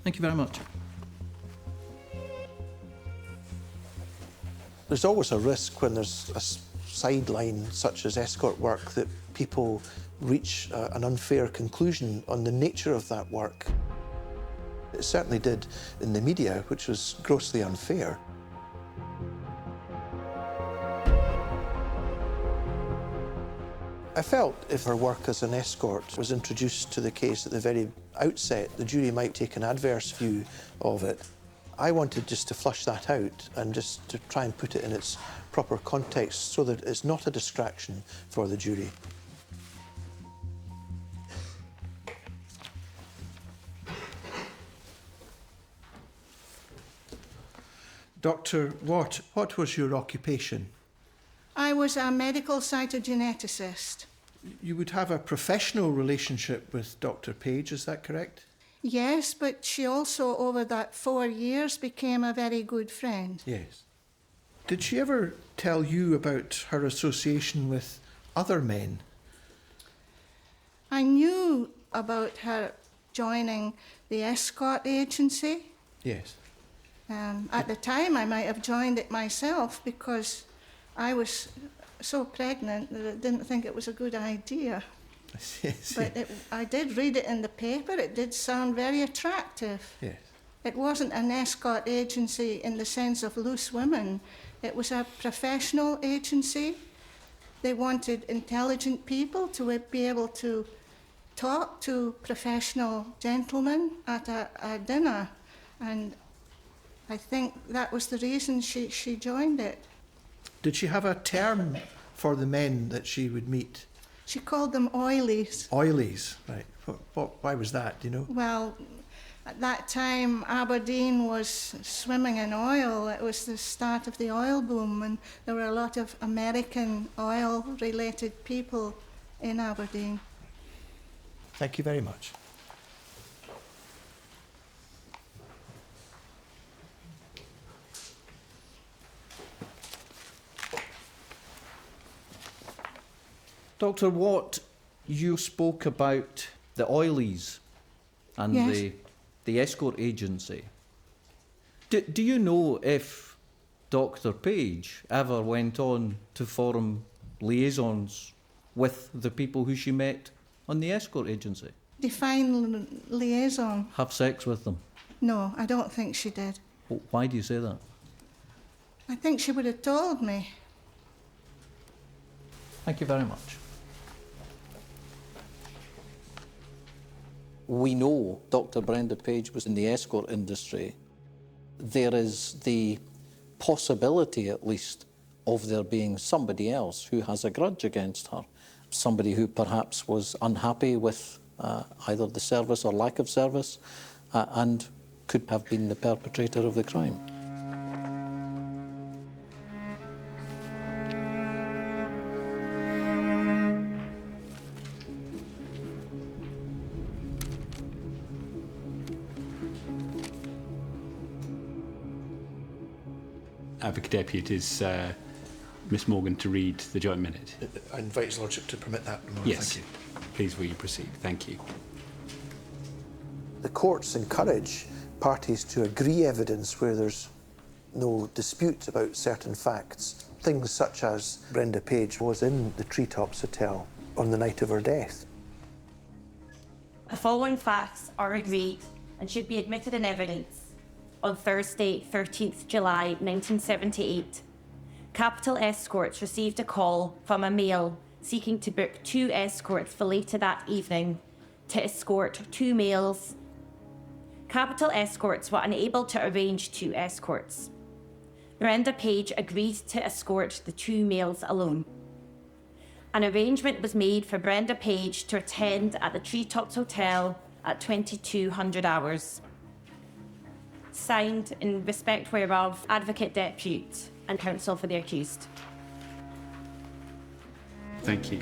Speaker 9: Thank you very much.
Speaker 1: There's always a risk when there's a sideline such as escort work that people reach an unfair conclusion on the nature of that work. It certainly did in the media, which was grossly unfair. I felt if her work as an escort was introduced to the case at the very outset, the jury might take an adverse view of it. I wanted just to flush that out and just to try and put it in its proper context so that it's not a distraction for the jury.
Speaker 20: Dr. Watt, what was your occupation?
Speaker 2: I was a medical cytogeneticist.
Speaker 20: You would have a professional relationship with Dr. Page, is that correct?
Speaker 2: Yes, but she also, over that 4 years, became a very good friend.
Speaker 20: Yes. Did she ever tell you about her association with other men?
Speaker 2: I knew about her joining the escort agency.
Speaker 20: Yes.
Speaker 2: At the time, I might have joined it myself because I was so pregnant that I didn't think it was a good idea. But I did read it in the paper. It did sound very attractive.
Speaker 20: Yes.
Speaker 2: It wasn't an escort agency in the sense of loose women. It was a professional agency. They wanted intelligent people to be able to talk to professional gentlemen at a dinner. And I think that was the reason she joined it.
Speaker 20: Did she have a term for the men that she would meet?
Speaker 2: She called them oilies.
Speaker 20: Oilies, right. Why was that, do you know?
Speaker 2: Well, at that time, Aberdeen was swimming in oil. It was the start of the oil boom, and there were a lot of American oil-related people in Aberdeen.
Speaker 20: Thank you very much.
Speaker 9: Dr. Watt, you spoke about the oilies and
Speaker 2: Yes.
Speaker 9: the escort agency. Do you know if Dr. Page ever went on to form liaisons with the people who she met on the escort agency?
Speaker 2: Define liaison.
Speaker 9: Have sex with them?
Speaker 2: No, I don't think she did.
Speaker 9: Why do you say that?
Speaker 2: I think she would have told me.
Speaker 9: Thank you very much.
Speaker 3: We know Dr. Brenda Page was in the escort industry. There is the possibility, at least, of there being somebody else who has a grudge against her, somebody who perhaps was unhappy with either the service or lack of service, and could have been the perpetrator of the crime.
Speaker 5: Advocate Depute, is Miss Morgan to read the joint minute?
Speaker 20: I invite His Lordship to permit that.
Speaker 5: Yes.
Speaker 20: Thank you.
Speaker 5: Please will you proceed? Thank you.
Speaker 1: The courts encourage parties to agree evidence where there's no dispute about certain facts. Things such as Brenda Page was in the Treetops Hotel on the night of her death.
Speaker 8: The following facts are agreed and should be admitted in evidence. On Thursday, 13th July 1978, Capital Escorts received a call from a male seeking to book 2 escorts for later that evening to escort 2 males. Capital Escorts were unable to arrange 2 escorts. Brenda Page agreed to escort the 2 males alone. An arrangement was made for Brenda Page to attend at the Treetops Hotel at 2200 hours. Signed, in respect whereof, Advocate Depute and Counsel for the accused.
Speaker 5: Thank you.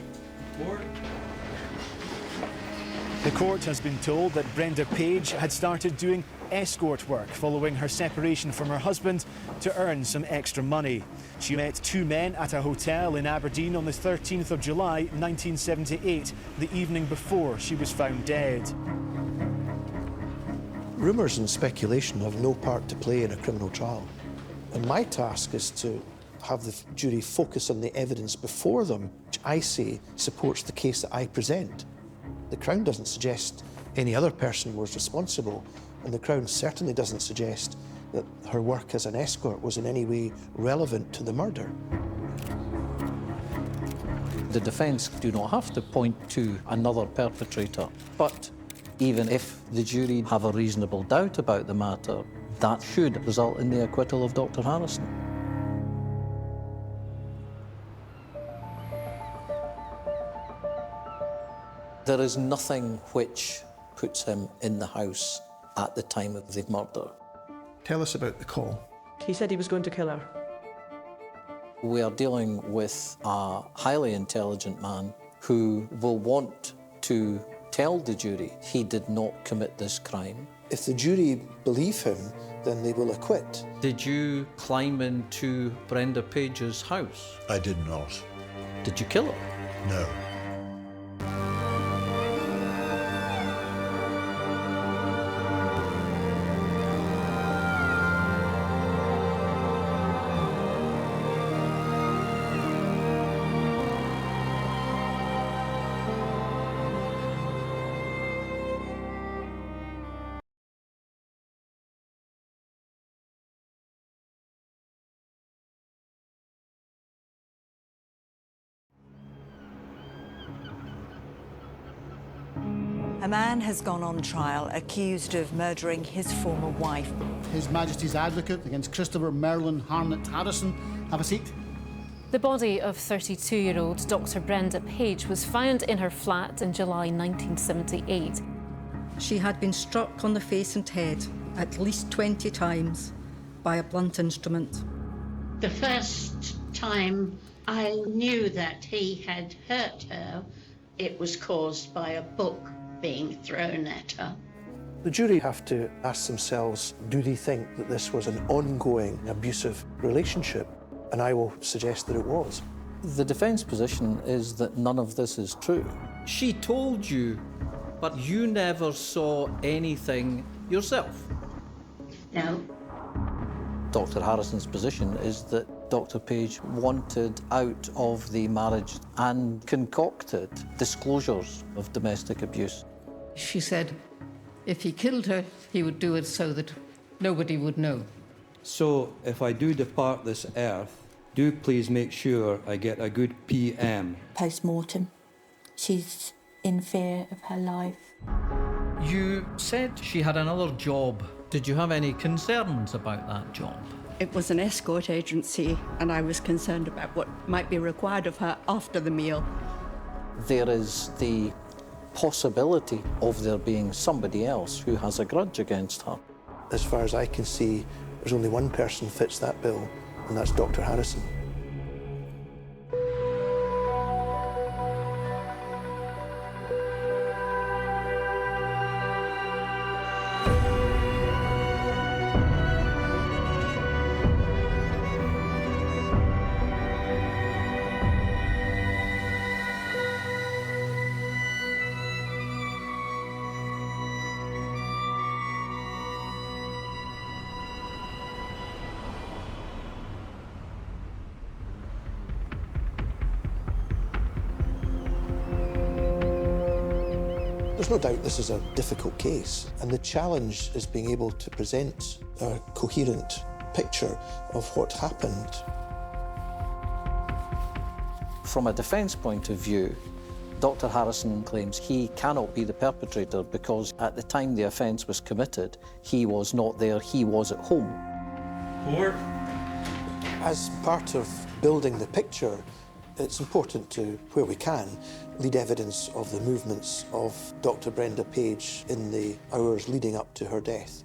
Speaker 11: The court has been told that Brenda Page had started doing escort work following her separation from her husband to earn some extra money. She met 2 men at a hotel in Aberdeen on the 13th of July 1978, the evening before she was found dead.
Speaker 1: Rumours and speculation have no part to play in a criminal trial. And my task is to have the jury focus on the evidence before them, which I say supports the case that I present. The Crown doesn't suggest any other person was responsible, and the Crown certainly doesn't suggest that her work as an escort was in any way relevant to the murder.
Speaker 3: The defence do not have to point to another perpetrator, but even if the jury have a reasonable doubt about the matter, that should result in the acquittal of Dr. Harrison. There is nothing which puts him in the house at the time of the murder.
Speaker 20: Tell us about the call.
Speaker 13: He said he was going to kill her.
Speaker 3: We are dealing with a highly intelligent man who will want to tell the jury he did not commit this crime.
Speaker 1: If the jury believe him, then they will acquit.
Speaker 9: Did you climb into Brenda Page's house?
Speaker 14: I did not.
Speaker 3: Did you kill her?
Speaker 14: No.
Speaker 15: A man has gone on trial accused of murdering his former wife.
Speaker 26: His Majesty's Advocate against Christopher Merlin Harnett Harrison. Have a seat.
Speaker 27: The body of 32-year-old Dr. Brenda Page was found in her flat in July 1978.
Speaker 28: She had been struck on the face and head at least 20 times by a blunt instrument.
Speaker 16: The first time I knew that he had hurt her, it was caused by a book being thrown at her.
Speaker 1: The jury have to ask themselves, do they think that this was an ongoing abusive relationship? And I will suggest that it was.
Speaker 3: The defence position is that none of this is true.
Speaker 9: She told you, but you never saw anything yourself.
Speaker 16: No.
Speaker 3: Dr. Harrison's position is that Dr. Page wanted out of the marriage and concocted disclosures of domestic abuse.
Speaker 4: She said if he killed her, he would do it so that nobody would know.
Speaker 19: So, if I do depart this earth, do please make sure I get a good PM.
Speaker 17: Post-mortem. She's in fear of her life.
Speaker 9: You said she had another job. Did you have any concerns about that job?
Speaker 7: It was an escort agency, and I was concerned about what might be required of her after the meal.
Speaker 3: There is the possibility of there being somebody else who has a grudge against her.
Speaker 1: As far as I can see, there's only one person fits that bill, and that's Dr. Harrison. There's no doubt this is a difficult case, and the challenge is being able to present a coherent picture of what happened.
Speaker 3: From a defence point of view, Dr. Harrison claims he cannot be the perpetrator because at the time the offence was committed, he was not there, he was at home.
Speaker 1: Court. As part of building the picture, it's important to, where we can, lead evidence of the movements of Dr. Brenda Page in the hours leading up to her death.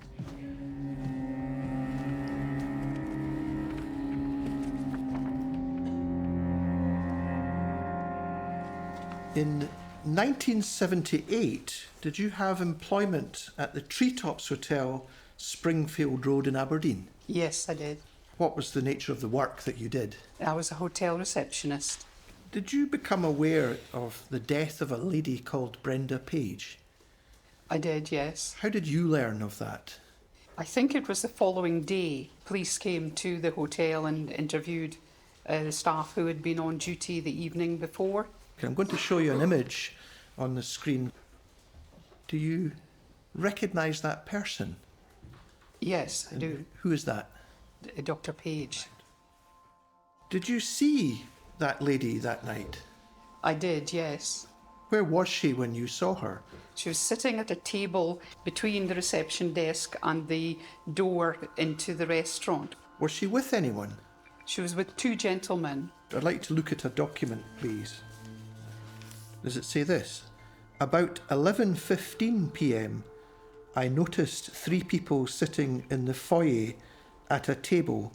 Speaker 20: In 1978, did you have employment at the Treetops Hotel, Springfield Road in Aberdeen?
Speaker 6: Yes, I did.
Speaker 20: What was the nature of the work that you did?
Speaker 6: I was a hotel receptionist.
Speaker 20: Did you become aware of the death of a lady called Brenda Page?
Speaker 6: I did, yes.
Speaker 20: How did you learn of that?
Speaker 6: I think it was the following day. Police came to the hotel and interviewed the staff who had been on duty the evening before.
Speaker 20: I'm going to show you an image on the screen. Do you recognise that person?
Speaker 6: Yes, I do.
Speaker 20: Who is that?
Speaker 6: Dr. Page.
Speaker 20: Did you see that lady that night?
Speaker 6: I did, yes.
Speaker 20: Where was she when you saw her?
Speaker 6: She was sitting at a table between the reception desk and the door into the restaurant.
Speaker 20: Was she with anyone?
Speaker 6: She was with two gentlemen.
Speaker 20: I'd like to look at a document, please. Does it say this? About 11:15 p.m, I noticed 3 people sitting in the foyer at a table,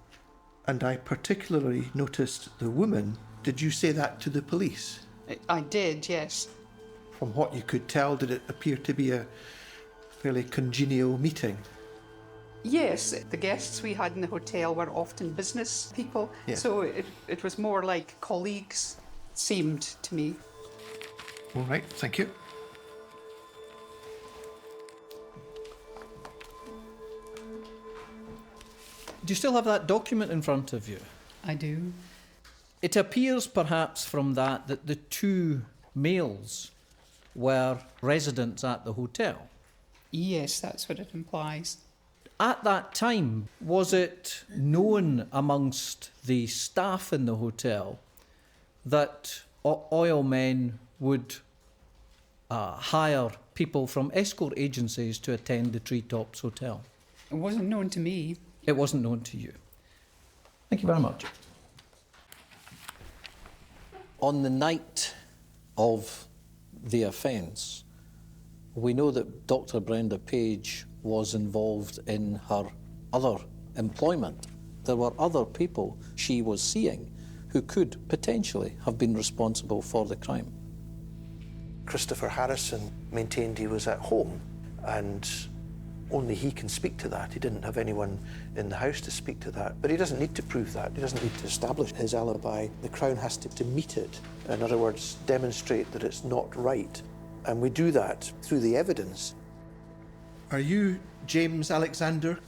Speaker 20: and I particularly noticed the woman. Did you say that to the police?
Speaker 6: I did, yes.
Speaker 20: From what you could tell, did it appear to be a fairly congenial meeting?
Speaker 6: Yes, the guests we had in the hotel were often business people, so it was more like colleagues, seemed to me.
Speaker 20: All right, thank you.
Speaker 9: Do you still have that document in front of you?
Speaker 6: I do.
Speaker 9: It appears perhaps from that the 2 males were residents at the hotel.
Speaker 6: Yes, that's what it implies.
Speaker 9: At that time, was it known amongst the staff in the hotel that oil men would hire people from escort agencies to attend the Treetops Hotel?
Speaker 6: It wasn't known to me.
Speaker 9: It wasn't known to you. Thank you very much.
Speaker 3: On the night of the offence, we know that Dr. Brenda Page was involved in her other employment. There were other people she was seeing who could potentially have been responsible for the crime.
Speaker 1: Christopher Harrison maintained he was at home, and only he can speak to that. He didn't have anyone in the house to speak to that. But he doesn't need to prove that. He doesn't need to establish his alibi. The Crown has to meet it. In other words, demonstrate that it's not right. And we do that through the evidence.
Speaker 20: Are you James Alexander?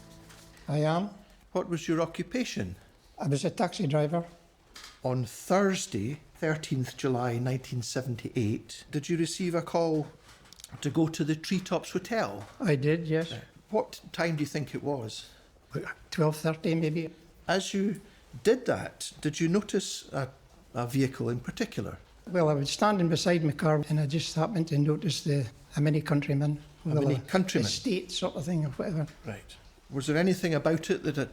Speaker 10: I am.
Speaker 20: What was your occupation?
Speaker 10: I was a taxi driver.
Speaker 20: On Thursday, 13th July 1978, did you receive a call to go to the Treetops Hotel?
Speaker 10: I did, yes.
Speaker 20: What time do you think it was?
Speaker 10: 12:30 maybe.
Speaker 20: As you did that, did you notice a vehicle in particular?
Speaker 10: Well, I was standing beside my car and I just happened to notice a Mini Countryman.
Speaker 20: A Mini Countryman?
Speaker 10: Estate sort of thing or whatever.
Speaker 20: Right. Was there anything about it that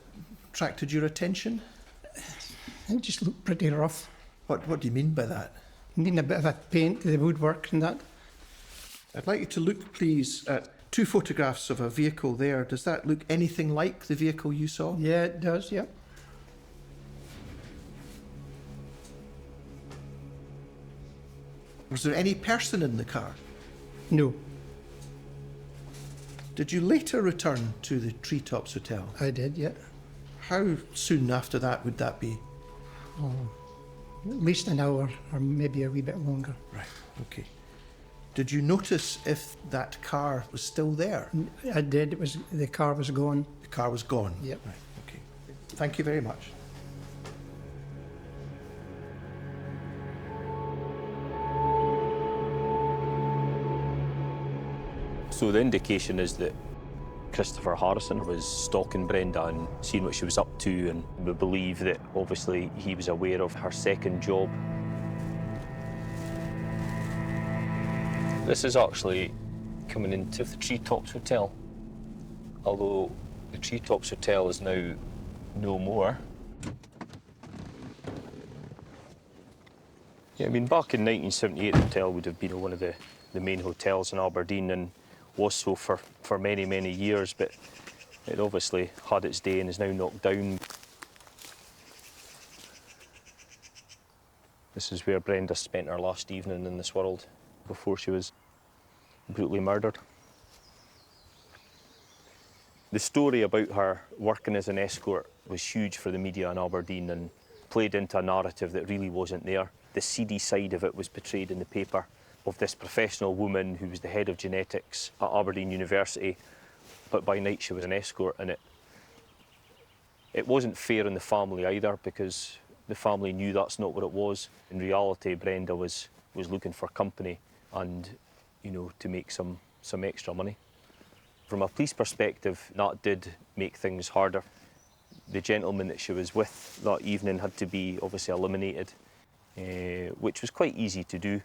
Speaker 20: attracted your attention?
Speaker 10: It just looked pretty rough.
Speaker 20: What do you mean by that?
Speaker 10: I mean a bit of a paint to the woodwork and that.
Speaker 20: I'd like you to look, please, at 2 photographs of a vehicle there. Does that look anything like the vehicle you saw?
Speaker 10: Yeah, it does, yeah.
Speaker 20: Was there any person in the car?
Speaker 10: No.
Speaker 20: Did you later return to the Treetops Hotel?
Speaker 10: I did, yeah.
Speaker 20: How soon after that would that be?
Speaker 10: Oh, at least an hour, or maybe a wee bit longer.
Speaker 20: Right, okay. Did you notice if that car was still there?
Speaker 10: I did. The car was gone.
Speaker 20: The car was gone?
Speaker 10: Yep.
Speaker 20: Right, okay. Thank you very much.
Speaker 12: So the indication is that Christopher Harrison was stalking Brenda and seeing what she was up to, and we believe that obviously he was aware of her second job. This is actually coming into the Treetops Hotel, although the Treetops Hotel is now no more. Yeah, I mean, back in 1978, the hotel would have been one of the main hotels in Aberdeen, and was so for many, many years, but it obviously had its day and is now knocked down. This is where Brenda spent her last evening in this world before she was brutally murdered. The story about her working as an escort was huge for the media in Aberdeen and played into a narrative that really wasn't there. The seedy side of it was portrayed in the paper, of this professional woman who was the head of genetics at Aberdeen University, but by night she was an escort, and it wasn't fair on the family either, because the family knew that's not what it was. In reality, Brenda was looking for company and, you know, to make some extra money. From a police perspective, that did make things harder. The gentleman that she was with that evening had to be obviously eliminated, which was quite easy to do,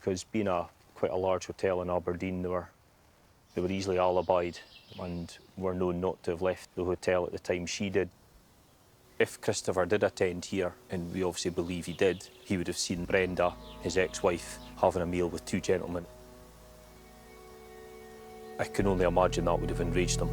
Speaker 12: because being quite a large hotel in Aberdeen, they were easily alibied and were known not to have left the hotel at the time she did. If Christopher did attend here, and we obviously believe he did, he would have seen Brenda, his ex-wife, having a meal with 2 gentlemen. I can only imagine that would have enraged him.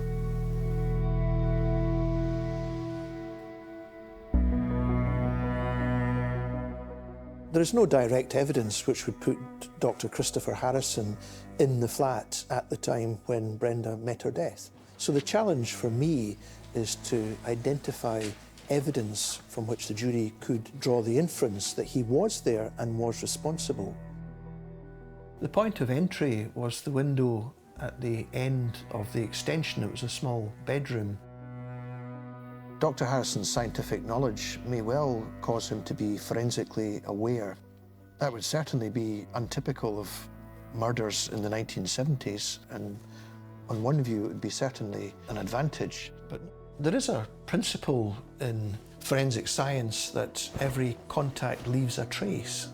Speaker 20: There is no direct evidence which would put Dr. Christopher Harrison in the flat at the time when Brenda met her death. So the challenge for me is to identify evidence from which the jury could draw the inference that he was there and was responsible. The point of entry was the window at the end of the extension. It was a small bedroom. Dr. Harrison's scientific knowledge may well cause him to be forensically aware. That would certainly be untypical of murders in the 1970s, and on one view it would be certainly an advantage. But there is a principle in forensic science that every contact leaves a trace.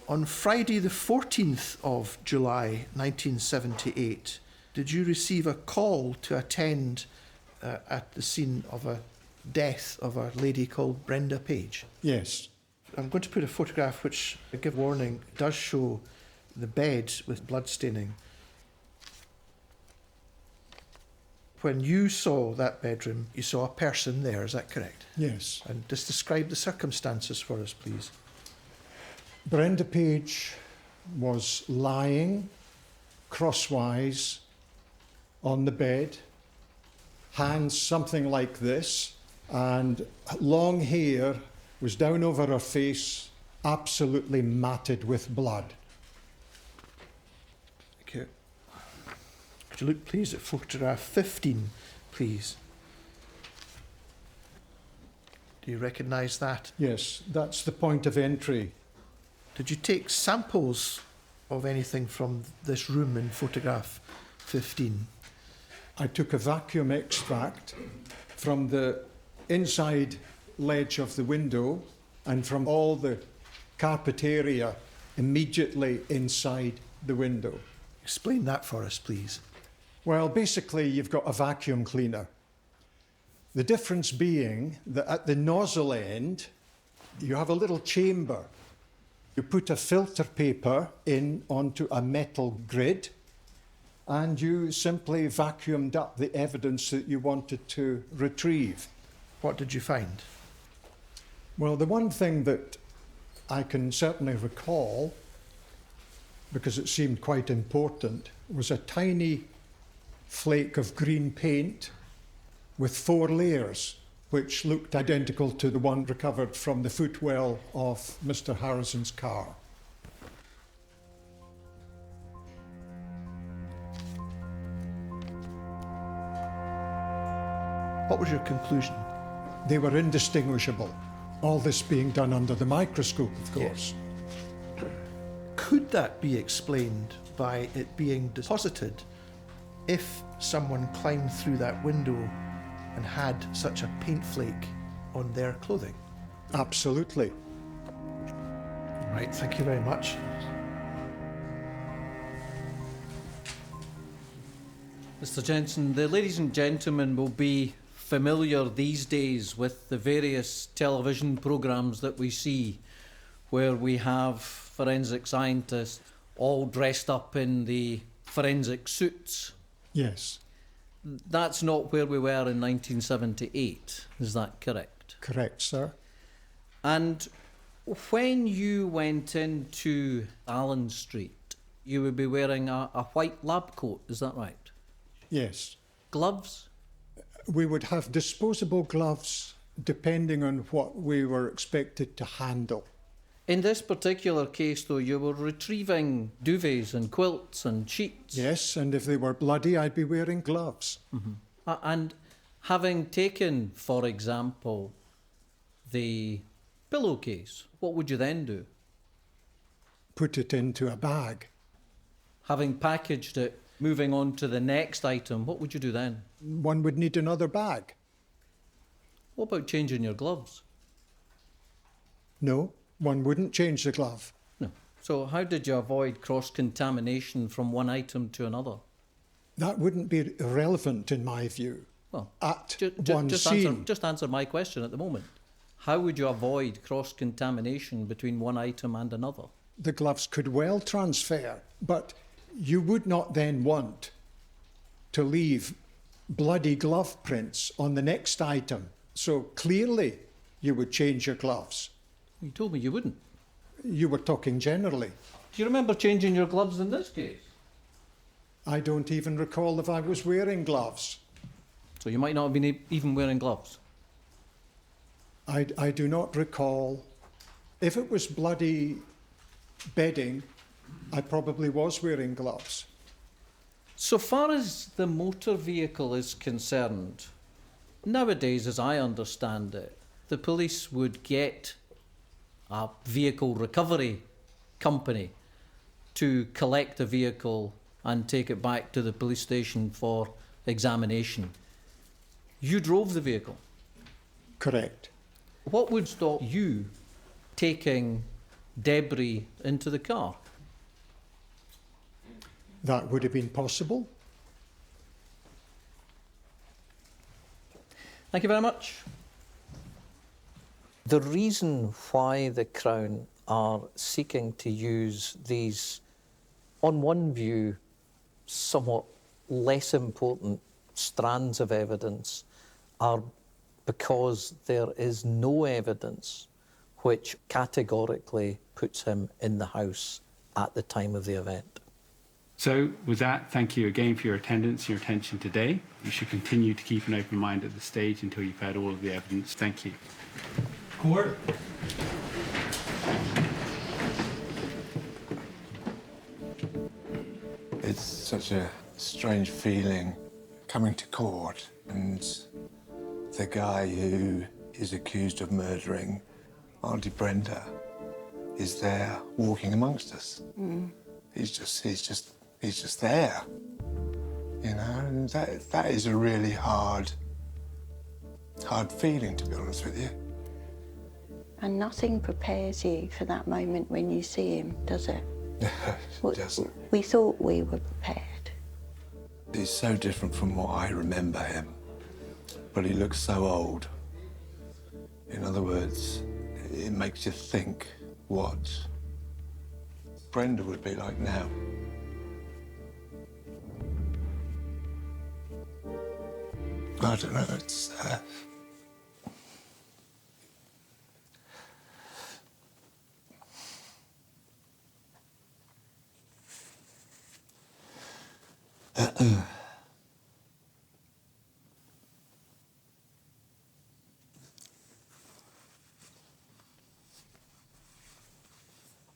Speaker 20: On Friday the 14th of July 1978, did you receive a call to attend at the scene of a death of a lady called Brenda Page?
Speaker 13: Yes.
Speaker 20: I'm going to put a photograph which, I give warning, does show the bed with blood staining. When you saw that bedroom, you saw a person there, is that correct?
Speaker 13: Yes.
Speaker 20: And just describe the circumstances for us, please.
Speaker 13: Brenda Page was lying crosswise on the bed, hands something like this, and long hair was down over her face, absolutely matted with blood.
Speaker 20: Thank you. Could you look, please, at photograph 15, please? Do you recognise that?
Speaker 13: Yes, that's the point of entry.
Speaker 20: Did you take samples of anything from this room in photograph 15?
Speaker 13: I took a vacuum extract from the inside ledge of the window and from all the carpet area immediately inside the window.
Speaker 20: Explain that for us, please.
Speaker 13: Well, basically, you've got a vacuum cleaner. The difference being that at the nozzle end, you have a little chamber. You put a filter paper in onto a metal grid, and you simply vacuumed up the evidence that you wanted to retrieve.
Speaker 20: What did you find?
Speaker 13: Well, the one thing that I can certainly recall, because it seemed quite important, was a tiny flake of green paint with 4 layers, which looked identical to the one recovered from the footwell of Mr. Harrison's car.
Speaker 20: What was your conclusion?
Speaker 13: They were indistinguishable. All this being done under the microscope, of course.
Speaker 20: Yes. Could that be explained by it being deposited if someone climbed through that window and had such a paint flake on their clothing?
Speaker 13: Absolutely.
Speaker 20: Right, thank you very much.
Speaker 9: Mr. Jensen, the ladies and gentlemen will be familiar these days with the various television programmes that we see where we have forensic scientists all dressed up in the forensic suits.
Speaker 13: Yes.
Speaker 9: That's not where we were in 1978, is that correct?
Speaker 13: Correct, sir.
Speaker 9: And when you went into Allen Street, you would be wearing a white lab coat, is that right?
Speaker 13: Yes.
Speaker 9: Gloves?
Speaker 13: We would have disposable gloves depending on what we were expected to handle.
Speaker 9: In this particular case, though, you were retrieving duvets and quilts and sheets.
Speaker 13: Yes, and if they were bloody, I'd be wearing gloves.
Speaker 9: Mm-hmm. And having taken, for example, the pillowcase, what would you then do?
Speaker 13: Put it into a bag.
Speaker 9: Having packaged it, moving on to the next item, what would you do then?
Speaker 13: One would need another bag.
Speaker 9: What about changing your gloves?
Speaker 13: No, one wouldn't change the glove.
Speaker 9: No. So how did you avoid cross-contamination from one item to another?
Speaker 13: That wouldn't be relevant in my view.
Speaker 9: Well,
Speaker 13: at one scene.
Speaker 9: Just answer my question at the moment. How would you avoid cross-contamination between one item and another?
Speaker 13: The gloves could well transfer, but you would not then want to leave bloody glove prints on the next item. So clearly you would change your gloves.
Speaker 9: You told me you wouldn't.
Speaker 13: You were talking generally.
Speaker 9: Do you remember changing your gloves in this case?
Speaker 13: I don't even recall if I was wearing gloves.
Speaker 9: So you might not have been even wearing gloves?
Speaker 13: I do not recall. If it was bloody bedding, I probably was wearing gloves.
Speaker 9: So far as the motor vehicle is concerned, nowadays, as I understand it, the police would get a vehicle recovery company to collect the vehicle and take it back to the police station for examination. You drove the vehicle?
Speaker 13: Correct.
Speaker 9: What would stop you taking debris into the car?
Speaker 13: That would have been possible.
Speaker 9: Thank you very much. The reason why the Crown are seeking to use these, on one view, somewhat less important strands of evidence are because there is no evidence which categorically puts him in the house at the time of the event.
Speaker 5: So with that, thank you again for your attendance, your attention today. You should continue to keep an open mind at the stage until you've heard all of the evidence. Thank you.
Speaker 9: Court.
Speaker 2: It's such a strange feeling coming to court and the guy who is accused of murdering Auntie Brenda is there walking amongst us.
Speaker 6: Mm.
Speaker 2: He's just there, you know, and that is a really hard feeling, to be honest with you.
Speaker 17: And nothing prepares you for that moment when you see him, does it?
Speaker 2: It doesn't.
Speaker 17: We thought we were prepared.
Speaker 2: He's so different from what I remember him. But he looks so old. In other words, it makes you think what Brenda would be like now. I don't know, it's...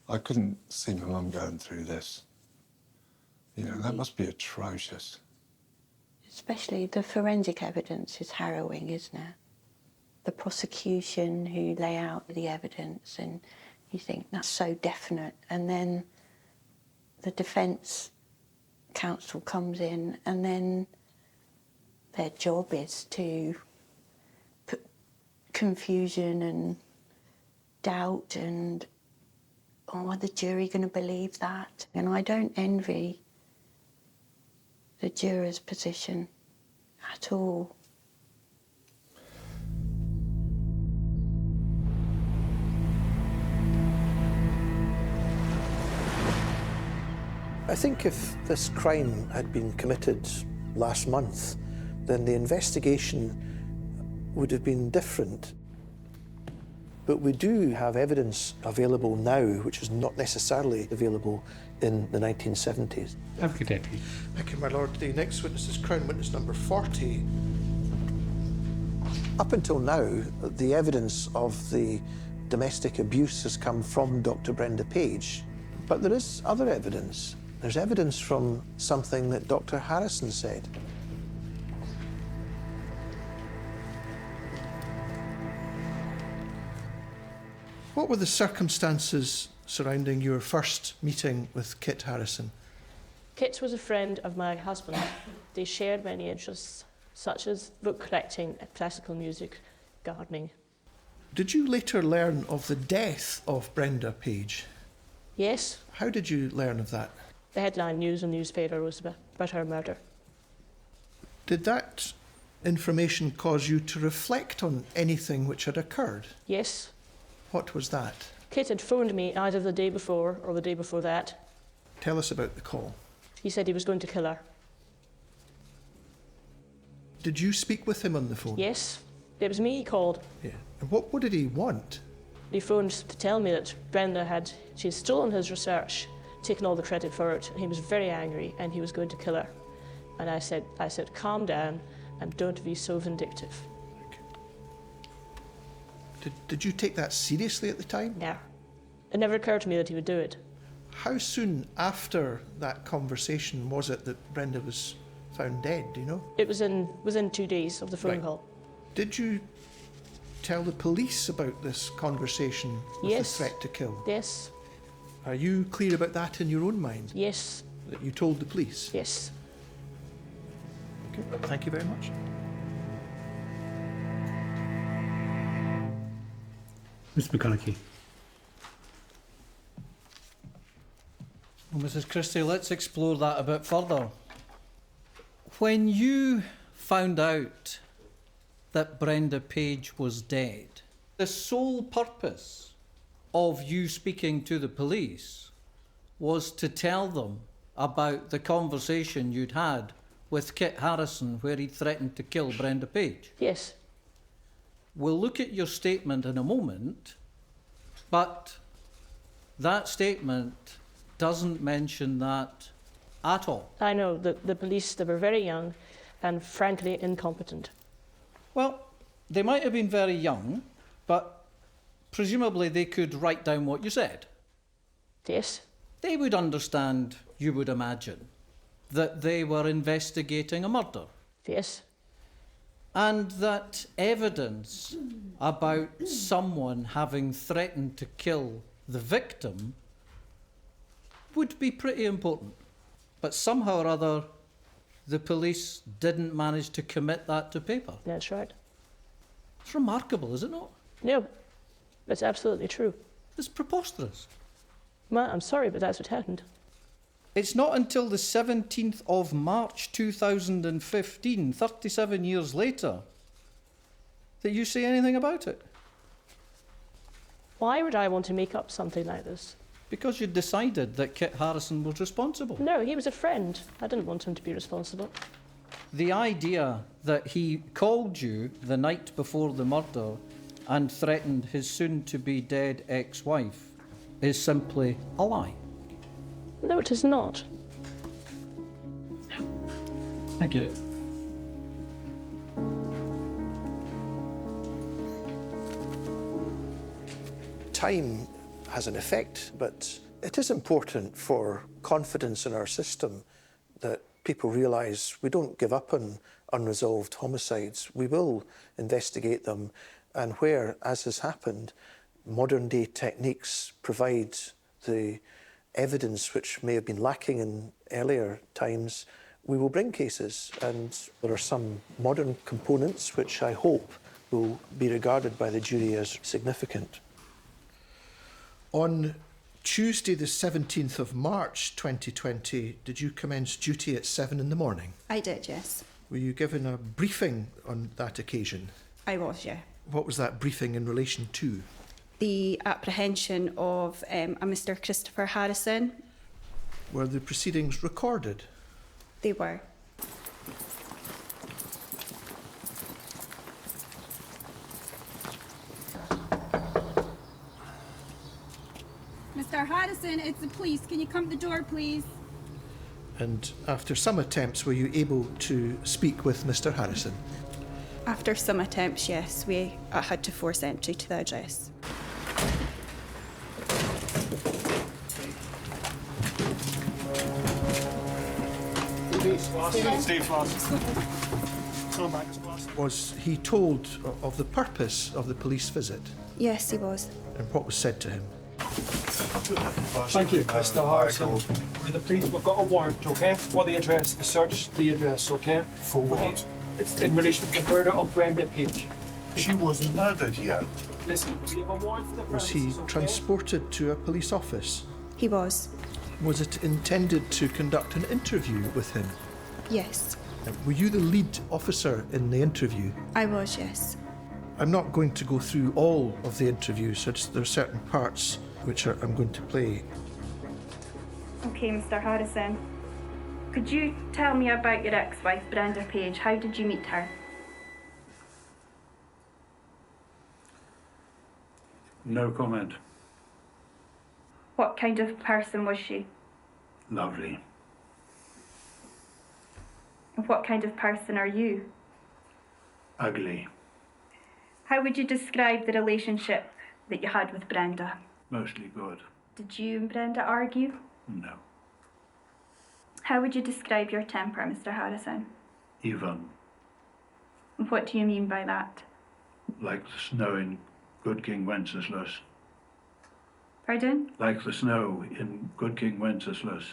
Speaker 2: I couldn't see my mum going through this. You know, that must be atrocious.
Speaker 17: Especially the forensic evidence is harrowing, isn't it? The prosecution who lay out the evidence and you think that's so definite, and then the defence counsel comes in and then their job is to put confusion and doubt and, oh, are the jury going to believe that? And I don't envy the juror's position at all.
Speaker 1: I think if this crime had been committed last month, then the investigation would have been different. But we do have evidence available now, which is not necessarily available in the 1970s.
Speaker 5: Advocate Deputy.
Speaker 1: Thank you, my lord. The next witness is Crown Witness number 40. Up until now, the evidence of the domestic abuse has come from Dr. Brenda Page, but there is other evidence. There's evidence from something that Dr. Harrison said. What were the circumstances surrounding your first meeting with Kit Harrison?
Speaker 8: Kit was a friend of my husband. They shared many interests, such as book collecting, classical music, gardening.
Speaker 1: Did you later learn of the death of Brenda Page?
Speaker 8: Yes.
Speaker 1: How did you learn of that?
Speaker 8: The headline news in the newspaper was about her murder.
Speaker 1: Did that information cause you to reflect on anything which had occurred?
Speaker 8: Yes.
Speaker 1: What was that?
Speaker 8: Kit had phoned me either the day before or the day before that.
Speaker 1: Tell us about the call.
Speaker 8: He said he was going to kill her.
Speaker 1: Did you speak with him on the phone?
Speaker 8: Yes. It was me he called.
Speaker 1: Yeah. And what did he want?
Speaker 8: He phoned to tell me that Brenda she'd stolen his research, taken all the credit for it, and he was very angry and he was going to kill her. And I said, calm down and don't be so vindictive.
Speaker 1: Did you take that seriously at the time?
Speaker 8: No. It never occurred to me that he would do it.
Speaker 1: How soon after that conversation was it that Brenda was found dead, do you know?
Speaker 8: It was within 2 days of the phone call.
Speaker 1: Did you tell the police about this conversation with the threat to kill?
Speaker 8: Yes.
Speaker 1: Are you clear about that in your own mind?
Speaker 8: Yes.
Speaker 1: That you told the police?
Speaker 8: Yes.
Speaker 1: Okay, thank you very much.
Speaker 5: Mr. McConaughey.
Speaker 9: Well, Mrs. Christie, let's explore that a bit further. When you found out that Brenda Page was dead, the sole purpose of you speaking to the police was to tell them about the conversation you'd had with Kit Harrison where he threatened to kill Brenda Page?
Speaker 8: Yes.
Speaker 9: We'll look at your statement in a moment, but that statement doesn't mention that at all.
Speaker 8: I know that the police, they were very young and frankly incompetent.
Speaker 9: Well, they might have been very young, but presumably they could write down what you said.
Speaker 8: Yes.
Speaker 9: They would understand, you would imagine, that they were investigating a murder.
Speaker 8: Yes.
Speaker 9: And that evidence about someone having threatened to kill the victim would be pretty important. But somehow or other, the police didn't manage to commit that to paper.
Speaker 8: That's right.
Speaker 9: It's remarkable, is it not?
Speaker 8: No. That's absolutely true.
Speaker 9: It's preposterous.
Speaker 8: Ma, I'm sorry, but that's what happened.
Speaker 9: It's not until the 17th of March 2015, 37 years later, that you say anything about it.
Speaker 8: Why would I want to make up something like this?
Speaker 9: Because you decided that Kit Harrison was responsible.
Speaker 8: No, he was a friend. I didn't want him to be responsible.
Speaker 9: The idea that he called you the night before the murder and threatened his soon-to-be dead ex-wife is simply a lie.
Speaker 8: No, it is not.
Speaker 9: Thank you.
Speaker 1: Time has an effect, but it is important for confidence in our system that people realise we don't give up on unresolved homicides. We will investigate them, and where, as has happened, modern day techniques provide the evidence which may have been lacking in earlier times, we will bring cases. And there are some modern components which I hope will be regarded by the jury as significant. On Tuesday the 17th of March 2020, did you commence duty at 7 in the morning?
Speaker 11: I did, yes.
Speaker 1: Were you given a briefing on that occasion?
Speaker 11: I was, yeah.
Speaker 1: What was that briefing in relation to?
Speaker 11: The apprehension of a Mr. Christopher Harrison.
Speaker 1: Were the proceedings recorded?
Speaker 11: They were.
Speaker 14: Mr. Harrison, it's the police. Can you come to the door, please?
Speaker 1: And after some attempts, were you able to speak with Mr. Harrison?
Speaker 11: After some attempts, yes, we had to force entry to the address. Was he told of the purpose of the police visit? Yes, he was.
Speaker 1: And what was said to him?
Speaker 18: Thank you, Mr. Harrison. With the police, we've got a warrant, okay? For the address, search the address, okay?
Speaker 21: For what?
Speaker 18: It's in relation to the murder of Brenda Page.
Speaker 21: She wasn't murdered yet.
Speaker 18: Listen, we have a warrant for the
Speaker 1: Was he
Speaker 18: premises, okay?
Speaker 1: transported to a police office?
Speaker 11: He was.
Speaker 1: Was it intended to conduct an interview with him?
Speaker 11: Yes.
Speaker 1: Were you the lead officer in the interview?
Speaker 11: I was, yes.
Speaker 1: I'm not going to go through all of the interview, so there are certain parts which I'm going to play.
Speaker 11: Okay, Mr. Harrison. Could you tell me about your ex-wife, Brenda Page? How did you meet her?
Speaker 21: No comment.
Speaker 11: What kind of person was she?
Speaker 21: Lovely.
Speaker 11: And what kind of person are you?
Speaker 21: Ugly.
Speaker 11: How would you describe the relationship that you had with Brenda?
Speaker 21: Mostly good.
Speaker 11: Did you and Brenda argue?
Speaker 21: No.
Speaker 11: How would you describe your temper, Mr. Harrison?
Speaker 21: Even.
Speaker 11: What do you mean by that?
Speaker 21: Like the snow in Good King Wenceslas.
Speaker 11: Pardon?
Speaker 21: Like the snow in Good King Wenceslas.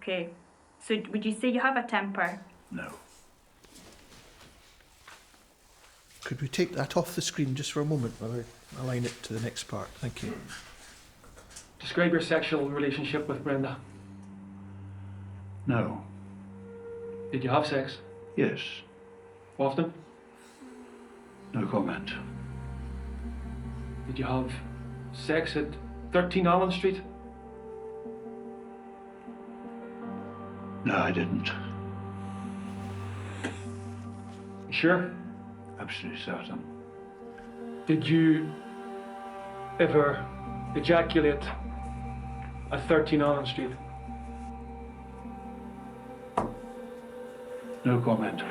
Speaker 11: Okay. So would you say you have a temper?
Speaker 21: No.
Speaker 1: Could we take that off the screen just for a moment while I align it to the next part? Thank you.
Speaker 18: Describe your sexual relationship with Brenda.
Speaker 21: No.
Speaker 18: Did you have sex?
Speaker 21: Yes.
Speaker 18: Often?
Speaker 21: No comment.
Speaker 18: Did you have sex at 13 Allen Street?
Speaker 21: No, I didn't.
Speaker 18: You sure?
Speaker 21: Absolutely certain.
Speaker 18: Did you ever ejaculate at 13 Allen Street?
Speaker 21: No comment.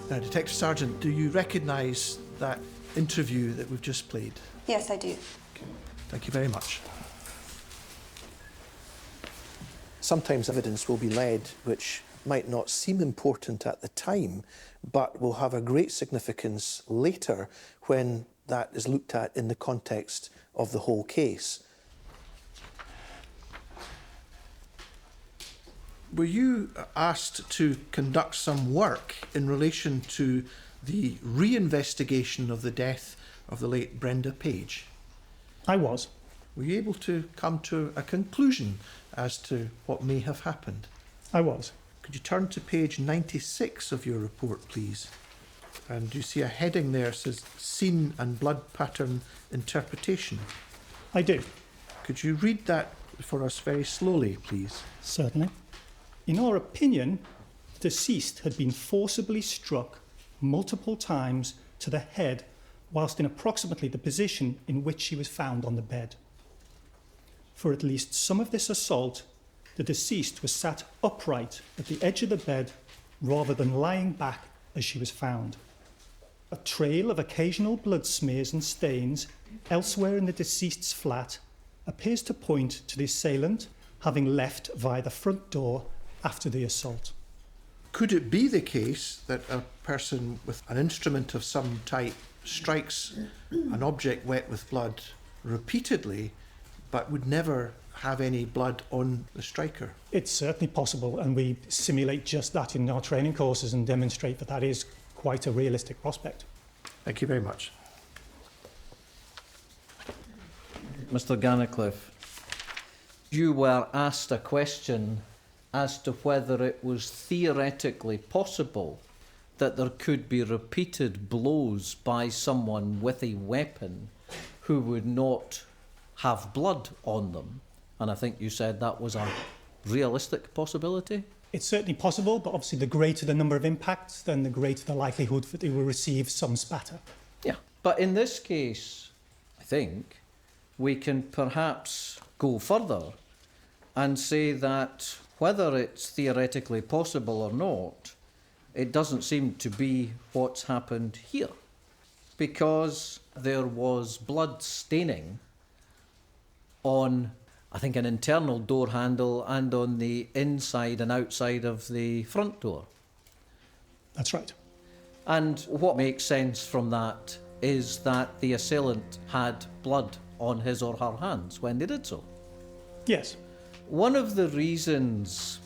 Speaker 1: Now, Detective Sergeant, do you recognise that interview that we've just played?
Speaker 11: Yes, I do.
Speaker 1: Thank you very much. Sometimes evidence will be led which might not seem important at the time, but will have a great significance later when that is looked at in the context of the whole case. Were you asked to conduct some work in relation to the reinvestigation of the death
Speaker 20: of the late Brenda Page?
Speaker 10: I was.
Speaker 20: Were you able to come to a conclusion as to what may have happened?
Speaker 10: I was.
Speaker 20: Could you turn to page 96 of your report, please? And you see a heading there that says Scene and Blood Pattern Interpretation.
Speaker 10: I do.
Speaker 20: Could you read that for us very slowly, please?
Speaker 10: Certainly. In our opinion, the deceased had been forcibly struck multiple times to the head whilst in approximately the position in which she was found on the bed. For at least some of this assault, the deceased was sat upright at the edge of the bed rather than lying back as she was found. A trail of occasional blood smears and stains elsewhere in the deceased's flat appears to point to the assailant having left via the front door after the assault.
Speaker 20: Could it be the case that a person with an instrument of some type strikes an object wet with blood repeatedly, but would never have any blood on the striker?
Speaker 10: It's certainly possible, and we simulate just that in our training courses and demonstrate that that is quite a realistic prospect.
Speaker 20: Thank you very much.
Speaker 9: Mr. Gannicliffe, you were asked a question as to whether it was theoretically possible that there could be repeated blows by someone with a weapon who would not have blood on them. And I think you said that was a realistic possibility?
Speaker 10: It's certainly possible, but obviously the greater the number of impacts, then the greater the likelihood that they will receive some spatter.
Speaker 9: Yeah, but in this case, I think, we can perhaps go further and say that whether it's theoretically possible or not, it doesn't seem to be what's happened here, because there was blood staining on, I think, an internal door handle and on the inside and outside of the front door.
Speaker 10: That's right.
Speaker 9: And what makes sense from that is that the assailant had blood on his or her hands when they did so.
Speaker 10: Yes.
Speaker 9: One of the reasons,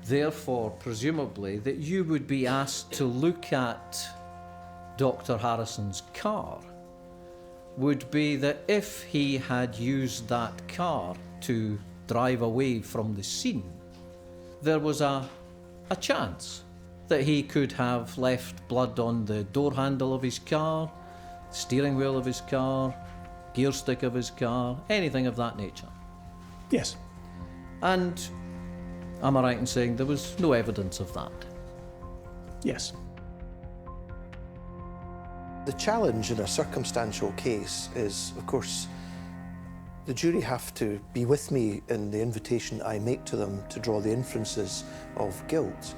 Speaker 9: therefore, presumably, that you would be asked to look at Dr. Harrison's car would be that if he had used that car to drive away from the scene, there was a chance that he could have left blood on the door handle of his car, steering wheel of his car, gear stick of his car, anything of that nature.
Speaker 10: Yes.
Speaker 9: And am I right in saying there was no evidence of that?
Speaker 10: Yes.
Speaker 1: The challenge in a circumstantial case is, of course, the jury have to be with me in the invitation I make to them to draw the inferences of guilt.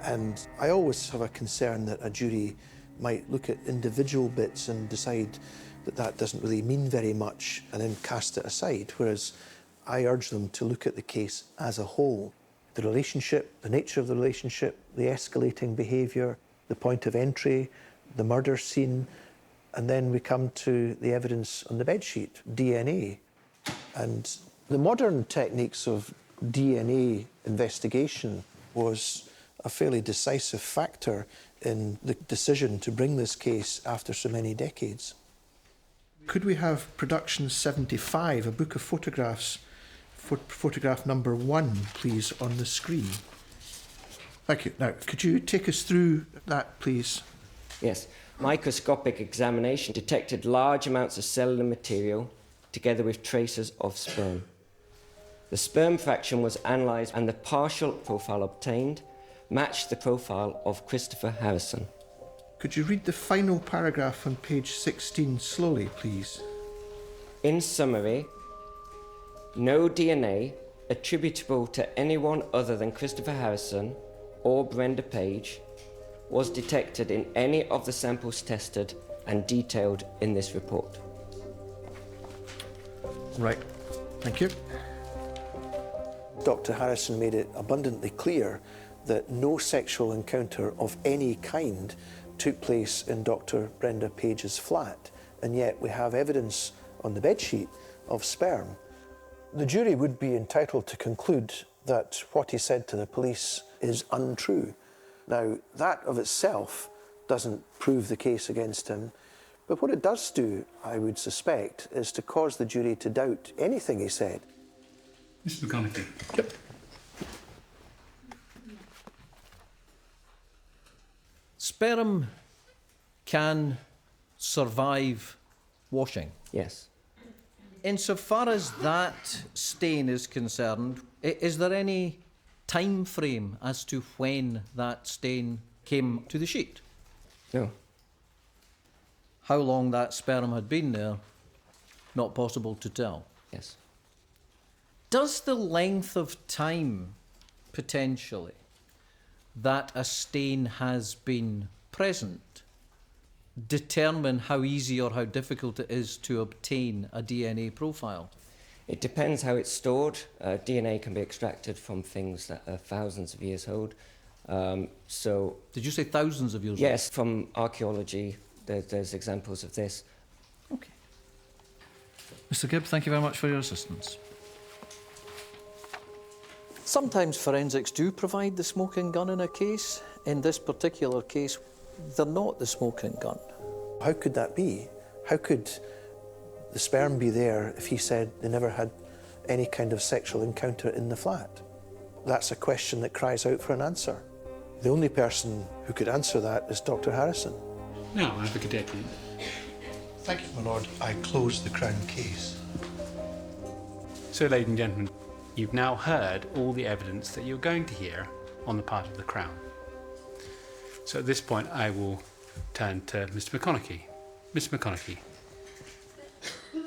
Speaker 1: And I always have a concern that a jury might look at individual bits and decide that that doesn't really mean very much and then cast it aside, whereas I urge them to look at the case as a whole. The relationship, the nature of the relationship, the escalating behaviour, the point of entry, the murder scene, and then we come to the evidence on the bedsheet, DNA. And the modern techniques of DNA investigation was a fairly decisive factor in the decision to bring this case after so many decades. Could we have production 75, a book of photographs, photograph number 1, please, on the screen? Thank you. Now, could you take us through that, please?
Speaker 15: Yes. Microscopic examination detected large amounts of cellular material together with traces of sperm. The sperm fraction was analysed and the partial profile obtained matched the profile of Christopher Harrison.
Speaker 1: Could you read the final paragraph on page 16 slowly, please?
Speaker 15: In summary, no DNA attributable to anyone other than Christopher Harrison or Brenda Page was detected in any of the samples tested and detailed in this report.
Speaker 1: Right. Thank you. Dr. Harrison made it abundantly clear that no sexual encounter of any kind took place in Dr. Brenda Page's flat, and yet we have evidence on the bedsheet of sperm. The jury would be entitled to conclude that what he said to the police is untrue. Now, that of itself doesn't prove the case against him, But what it does do, I would suspect, is to cause the jury to doubt anything he said.
Speaker 5: Mr. McConaughey.
Speaker 20: Yep.
Speaker 9: Sperm can survive washing.
Speaker 15: Yes.
Speaker 9: Insofar as that stain is concerned, is there any time frame as to when that stain came to the sheet?
Speaker 15: No.
Speaker 9: How long that sperm had been there, not possible to tell.
Speaker 15: Yes.
Speaker 9: Does the length of time, potentially, that a stain has been present determine how easy or how difficult it is to obtain a DNA profile?
Speaker 15: It depends how it's stored. DNA can be extracted from things that are thousands of years old.
Speaker 9: Did you say thousands of years old?
Speaker 15: Yes, from archaeology, there's examples of this.
Speaker 9: Okay. Mr. Gibb, thank you very much for your assistance. Sometimes forensics do provide the smoking gun in a case. In this particular case, they're not the smoking gun.
Speaker 1: How could that be? How could the sperm be there if he said they never had any kind of sexual encounter in the flat? That's a question that cries out for an answer. The only person who could answer that is Dr. Harrison.
Speaker 5: Now, Advocate Edmund.
Speaker 1: Thank you, my lord. I close the Crown case.
Speaker 5: So, ladies and gentlemen, you've now heard all the evidence that you're going to hear on the part of the Crown. So at this point, I will turn to Mr. McConaughey. Mr. McConaughey.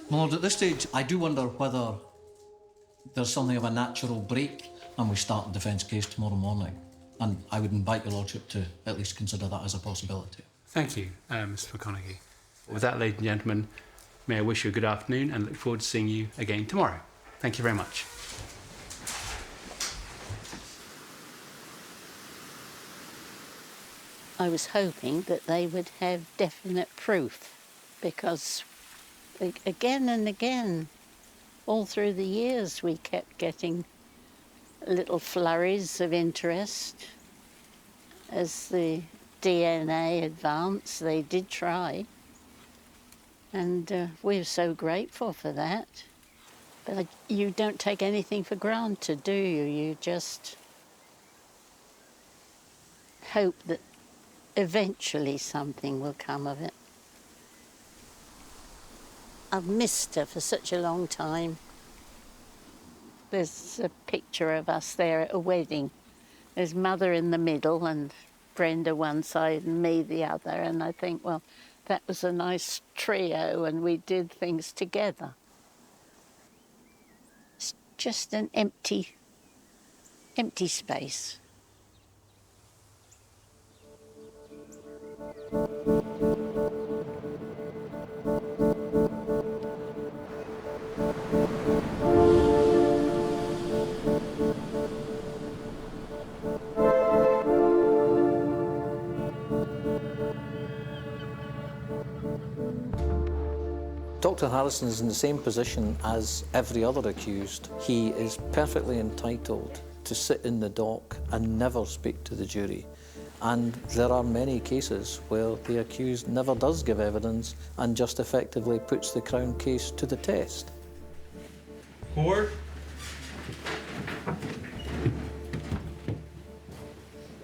Speaker 9: My lord, at this stage, I do wonder whether there's something of a natural break and we start the defence case tomorrow morning. And I would invite your lordship to at least consider that as a possibility.
Speaker 5: Thank you, Mr. McConaughey. With that, ladies and gentlemen, may I wish you a good afternoon and look forward to seeing you again tomorrow. Thank you very much.
Speaker 16: I was hoping that they would have definite proof because again and again, all through the years, we kept getting little flurries of interest. As the DNA advanced, they did try. And we're so grateful for that. But you don't take anything for granted, do you? You just hope that eventually something will come of it. I've missed her for such a long time. There's a picture of us there at a wedding. There's Mother in the middle and Brenda one side and me the other. And I think, well, that was a nice trio and we did things together. It's just an empty space.
Speaker 3: Dr. Harrison is in the same position as every other accused. He is perfectly entitled to sit in the dock and never speak to the jury. And there are many cases where the accused never does give evidence and just effectively puts the Crown case to the test.
Speaker 5: Court.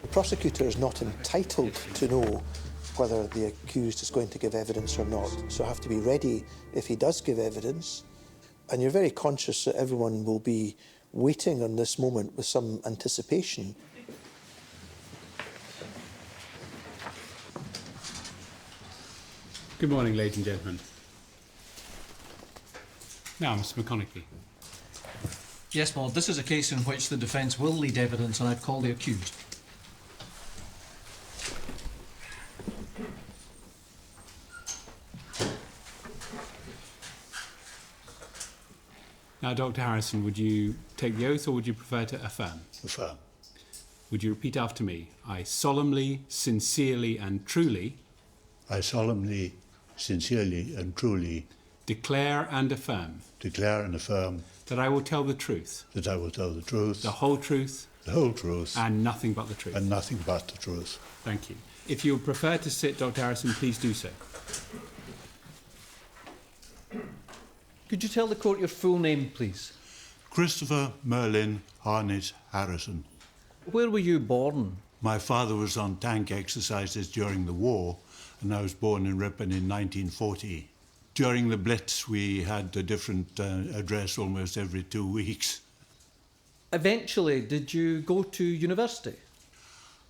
Speaker 1: The prosecutor is not entitled to know whether the accused is going to give evidence or not, so have to be ready if he does give evidence. And you're very conscious that everyone will be waiting on this moment with some anticipation.
Speaker 5: Good morning, ladies and gentlemen. Now, Mr. McConaughey.
Speaker 9: Yes, my lord, this is a case in which the defence will lead evidence and I'd call the accused.
Speaker 5: Now, Dr. Harrison, would you take the oath or would you prefer to affirm?
Speaker 21: Affirm.
Speaker 5: Would you repeat after me? I solemnly, sincerely and truly...
Speaker 21: I solemnly, sincerely and truly...
Speaker 5: declare and affirm...
Speaker 21: declare and affirm...
Speaker 5: that I will tell the truth...
Speaker 21: that I will tell the truth...
Speaker 5: the whole truth...
Speaker 21: the whole truth...
Speaker 5: and nothing but the truth.
Speaker 21: and nothing but the truth.
Speaker 5: Thank you. If you would prefer to sit, Dr. Harrison, please do so.
Speaker 9: Could you tell the court your full name, please?
Speaker 4: Christopher Merlin Harnett Harrison.
Speaker 9: Where were you born?
Speaker 4: My father was on tank exercises during the war, and I was born in Ripon in 1940. During the Blitz, we had a different address almost every 2 weeks.
Speaker 9: Eventually, did you go to university?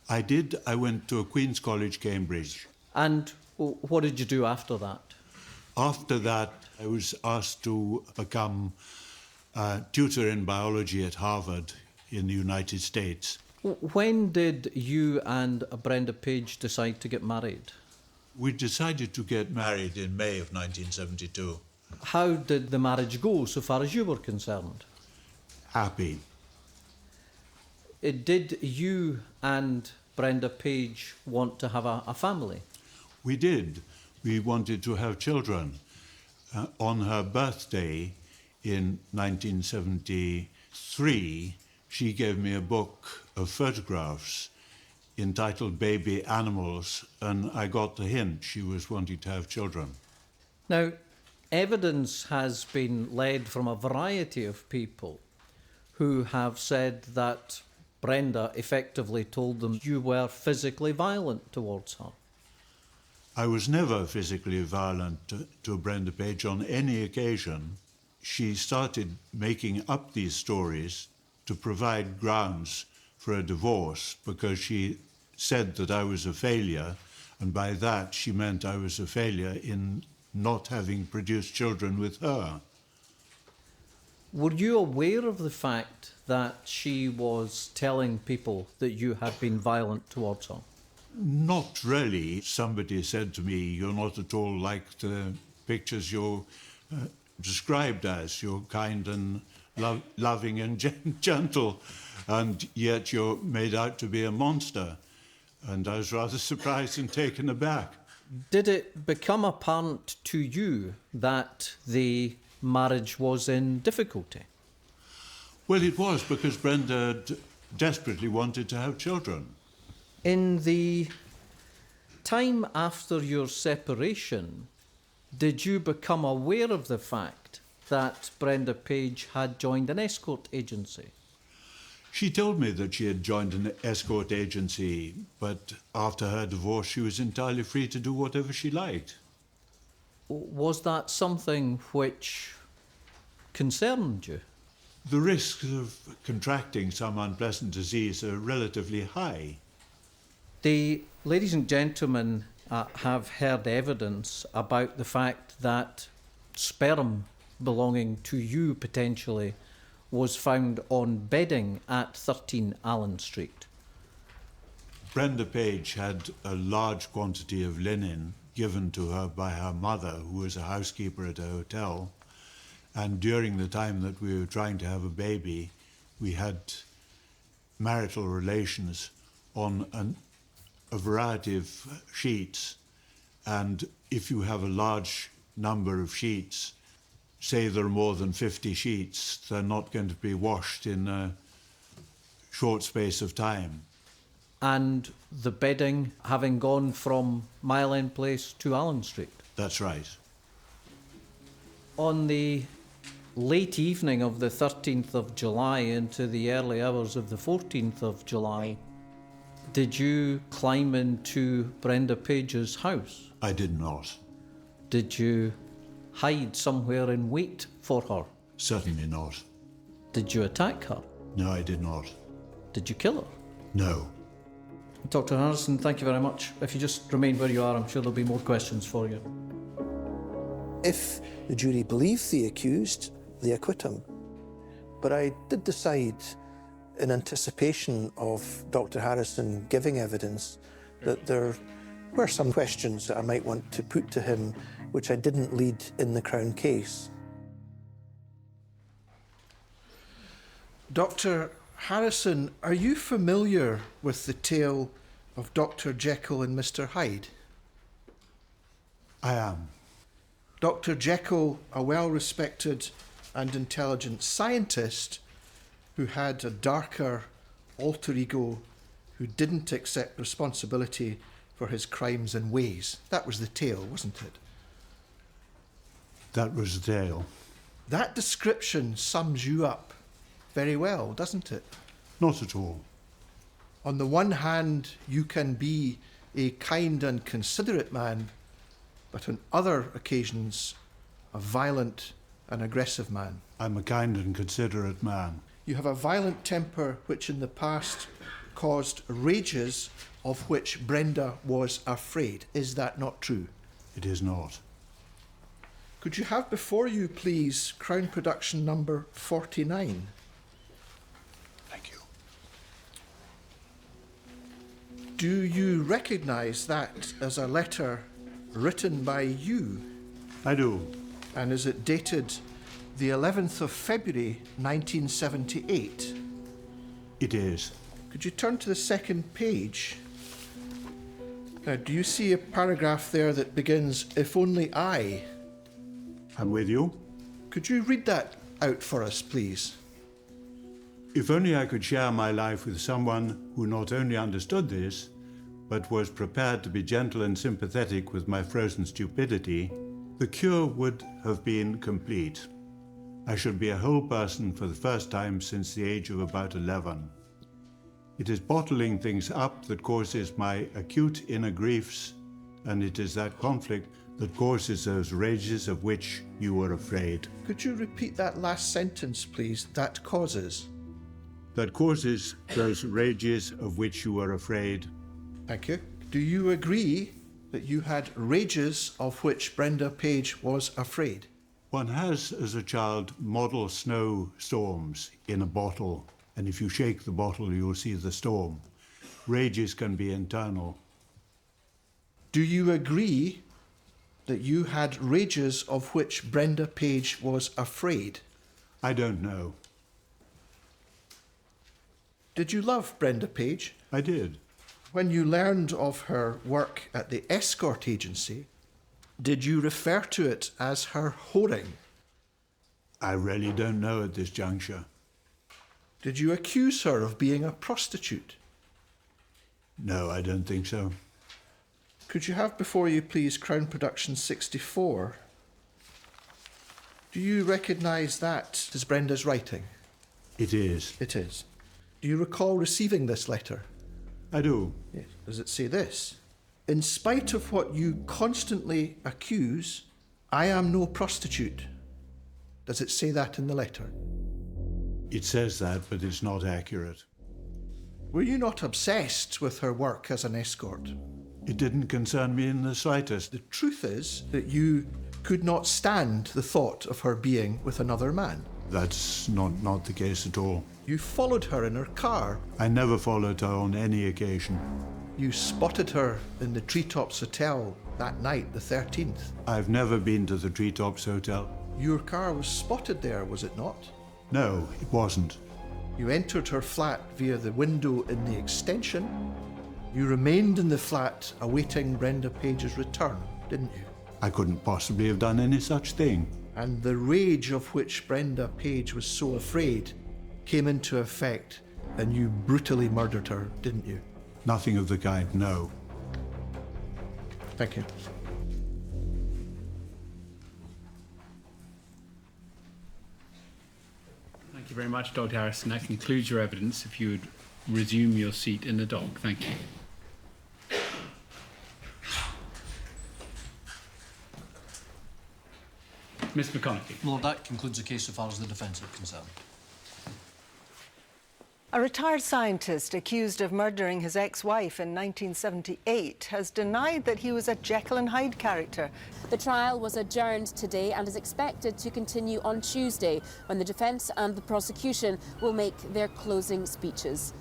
Speaker 4: I did. I went to Queen's College, Cambridge.
Speaker 9: And what did you do after that?
Speaker 4: After that, I was asked to become a tutor in biology at Harvard in the United States.
Speaker 9: When did you and Brenda Page decide to get married?
Speaker 4: We decided to get married in May of 1972.
Speaker 9: How did the marriage go so far as you were concerned?
Speaker 4: Happy.
Speaker 9: Did you and Brenda Page want to have a family?
Speaker 4: We did. We wanted to have children. On her birthday in 1973, she gave me a book of photographs entitled Baby Animals, and I got the hint she was wanting to have children.
Speaker 9: Now, evidence has been led from a variety of people who have said that Brenda effectively told them you were physically violent towards her.
Speaker 4: I was never physically violent to Brenda Page on any occasion. She started making up these stories to provide grounds for a divorce because she said that I was a failure, and by that she meant I was a failure in not having produced children with her.
Speaker 9: Were you aware of the fact that she was telling people that you had been violent towards her?
Speaker 4: Not really. Somebody said to me, "You're not at all like the pictures you're described as. You're kind and loving and gentle, and yet you're made out to be a monster." And I was rather surprised and taken aback.
Speaker 9: Did it become apparent to you that the marriage was in difficulty?
Speaker 4: Well, it was, because Brenda desperately wanted to have children.
Speaker 9: In the time after your separation, did you become aware of the fact that Brenda Page had joined an escort agency?
Speaker 4: She told me that she had joined an escort agency, but after her divorce, she was entirely free to do whatever she liked.
Speaker 9: Was that something which concerned you?
Speaker 4: The risks of contracting some unpleasant disease are relatively high.
Speaker 9: The ladies and gentlemen have heard evidence about the fact that sperm belonging to you potentially was found on bedding at 13 Allen Street.
Speaker 4: Brenda Page had a large quantity of linen given to her by her mother, who was a housekeeper at a hotel. And during the time that we were trying to have a baby, we had marital relations on a variety of sheets. And if you have a large number of sheets, say there are more than 50 sheets, they're not going to be washed in a short space of time.
Speaker 9: And the bedding having gone from Mile End Place to Allen Street?
Speaker 4: That's right.
Speaker 9: On the late evening of the 13th of July into the early hours of the 14th of July, did you climb into Brenda Page's house?
Speaker 4: I did not.
Speaker 9: Did you hide somewhere and wait for her?
Speaker 4: Certainly not.
Speaker 9: Did you attack her?
Speaker 4: No, I did not.
Speaker 9: Did you kill her?
Speaker 4: No.
Speaker 9: Dr. Harrison, thank you very much. If you just remain where you are, I'm sure there'll be more questions for you.
Speaker 1: If the jury believes the accused, they acquit him. But I did decide, in anticipation of Dr. Harrison giving evidence, that there were some questions that I might want to put to him which I didn't lead in the Crown case.
Speaker 20: Dr. Harrison, are you familiar with the tale of Dr. Jekyll and Mr. Hyde?
Speaker 4: I am.
Speaker 20: Dr. Jekyll, a well-respected and intelligent scientist who had a darker alter ego who didn't accept responsibility for his crimes and ways. That was the tale, wasn't it?
Speaker 4: That was the tale.
Speaker 20: That description sums you up very well, doesn't it?
Speaker 4: Not at all.
Speaker 20: On the one hand, you can be a kind and considerate man, but on other occasions, a violent and aggressive man.
Speaker 4: I'm a kind and considerate man.
Speaker 20: You have a violent temper which in the past caused rages of which Brenda was afraid. Is that not true?
Speaker 4: It is not.
Speaker 20: Could you have before you, please, Crown Production number 49?
Speaker 4: Thank you.
Speaker 20: Do you recognise that as a letter written by you?
Speaker 4: I do.
Speaker 20: And is it dated the 11th of February 1978?
Speaker 4: It is.
Speaker 20: Could you turn to the second page? Now, do you see a paragraph there that begins, "If only I"?
Speaker 4: I'm with you.
Speaker 20: Could you read that out for us, please?
Speaker 4: If only I could share my life with someone who not only understood this, but was prepared to be gentle and sympathetic with my frozen stupidity, the cure would have been complete. I should be a whole person for the first time since the age of about 11. It is bottling things up that causes my acute inner griefs, and it is that conflict that causes those rages of which you were afraid.
Speaker 20: Could you repeat that last sentence, please? That causes.
Speaker 4: That causes those rages of which you were afraid.
Speaker 20: Thank you. Do you agree that you had rages of which Brenda Page was afraid?
Speaker 4: One has, as a child, model snowstorms in a bottle, and if you shake the bottle, you'll see the storm. Rages can be internal.
Speaker 20: Do you agree that you had rages of which Brenda Page was afraid?
Speaker 4: I don't know.
Speaker 20: Did you love Brenda Page?
Speaker 4: I did.
Speaker 20: When you learned of her work at the escort agency, did you refer to it as her whoring?
Speaker 4: I really don't know at this juncture.
Speaker 20: Did you accuse her of being a prostitute?
Speaker 4: No, I don't think so.
Speaker 20: Could you have before you, please, Crown Production 64? Do you recognise that as Brenda's writing?
Speaker 4: It is.
Speaker 20: It is. Do you recall receiving this letter?
Speaker 4: I do.
Speaker 20: Yes. Does it say this? In spite of what you constantly accuse, I am no prostitute. Does it say that in the letter?
Speaker 4: It says that, but it's not accurate.
Speaker 20: Were you not obsessed with her work as an escort?
Speaker 4: It didn't concern me in the slightest.
Speaker 20: The truth is that you could not stand the thought of her being with another man.
Speaker 4: That's not the case at all.
Speaker 20: You followed her in her car.
Speaker 4: I never followed her on any occasion.
Speaker 20: You spotted her in the Treetops Hotel that night, the 13th.
Speaker 4: I've never been to the Treetops Hotel.
Speaker 20: Your car was spotted there, was it not?
Speaker 4: No, it wasn't.
Speaker 20: You entered her flat via the window in the extension. You remained in the flat awaiting Brenda Page's return, didn't you?
Speaker 4: I couldn't possibly have done any such thing.
Speaker 20: And the rage of which Brenda Page was so afraid came into effect, and you brutally murdered her, didn't you?
Speaker 4: Nothing of the kind, no.
Speaker 20: Thank you.
Speaker 5: Thank you very much, Dr. Harrison. That concludes your evidence. If you would resume your seat in the dock. Thank you. Ms. McConaughey.
Speaker 9: Lord, that concludes the case so far as the defence are concerned.
Speaker 19: A retired scientist accused of murdering his ex-wife in 1978 has denied that he was a Jekyll and Hyde character.
Speaker 22: The trial was adjourned today and is expected to continue on Tuesday, when the defence and the prosecution will make their closing speeches.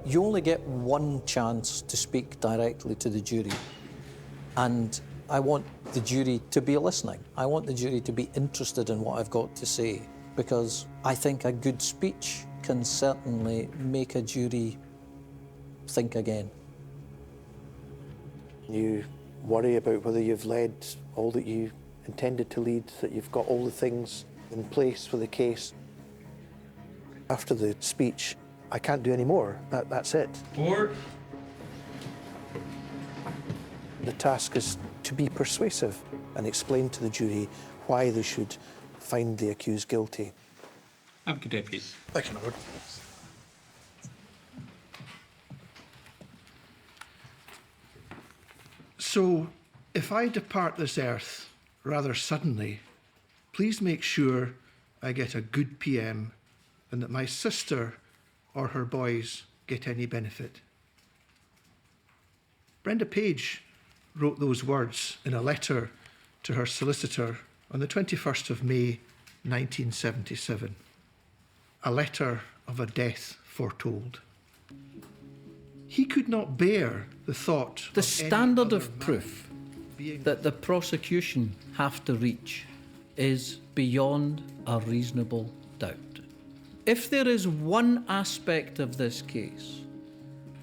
Speaker 3: You only get one chance to speak directly to the jury. And I want the jury to be listening. I want the jury to be interested in what I've got to say. because I think a good speech can certainly make a jury think again.
Speaker 1: You worry about whether you've led all that you intended to lead, that you've got all the things in place for the case. After the speech, I can't do any more. That's it.
Speaker 5: Or
Speaker 1: the task is to be persuasive and explain to the jury why they should find the accused guilty.
Speaker 5: have a good day, please.
Speaker 1: Thank you, Lord.
Speaker 20: So, if I depart this earth rather suddenly, please make sure I get a good PM and that my sister or her boys get any benefit. Brenda Page wrote those words in a letter to her solicitor on the 21st of May, 1977. A letter of a death foretold. He could not bear the thought
Speaker 9: The
Speaker 20: of
Speaker 9: standard
Speaker 20: any
Speaker 9: of
Speaker 20: other
Speaker 9: proof
Speaker 20: being
Speaker 9: that the prosecution have to reach is beyond a reasonable doubt. If there is one aspect of this case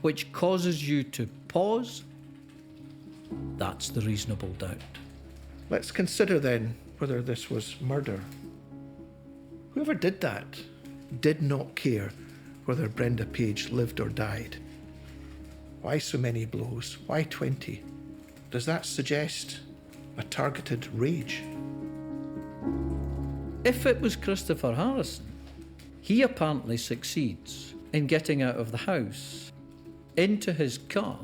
Speaker 9: which causes you to pause, that's the reasonable doubt.
Speaker 20: Let's consider then whether this was murder. Whoever did that did not care whether Brenda Page lived or died. Why so many blows? Why 20? Does that suggest a targeted rage?
Speaker 9: If it was Christopher Harrison, he apparently succeeds in getting out of the house, into his car,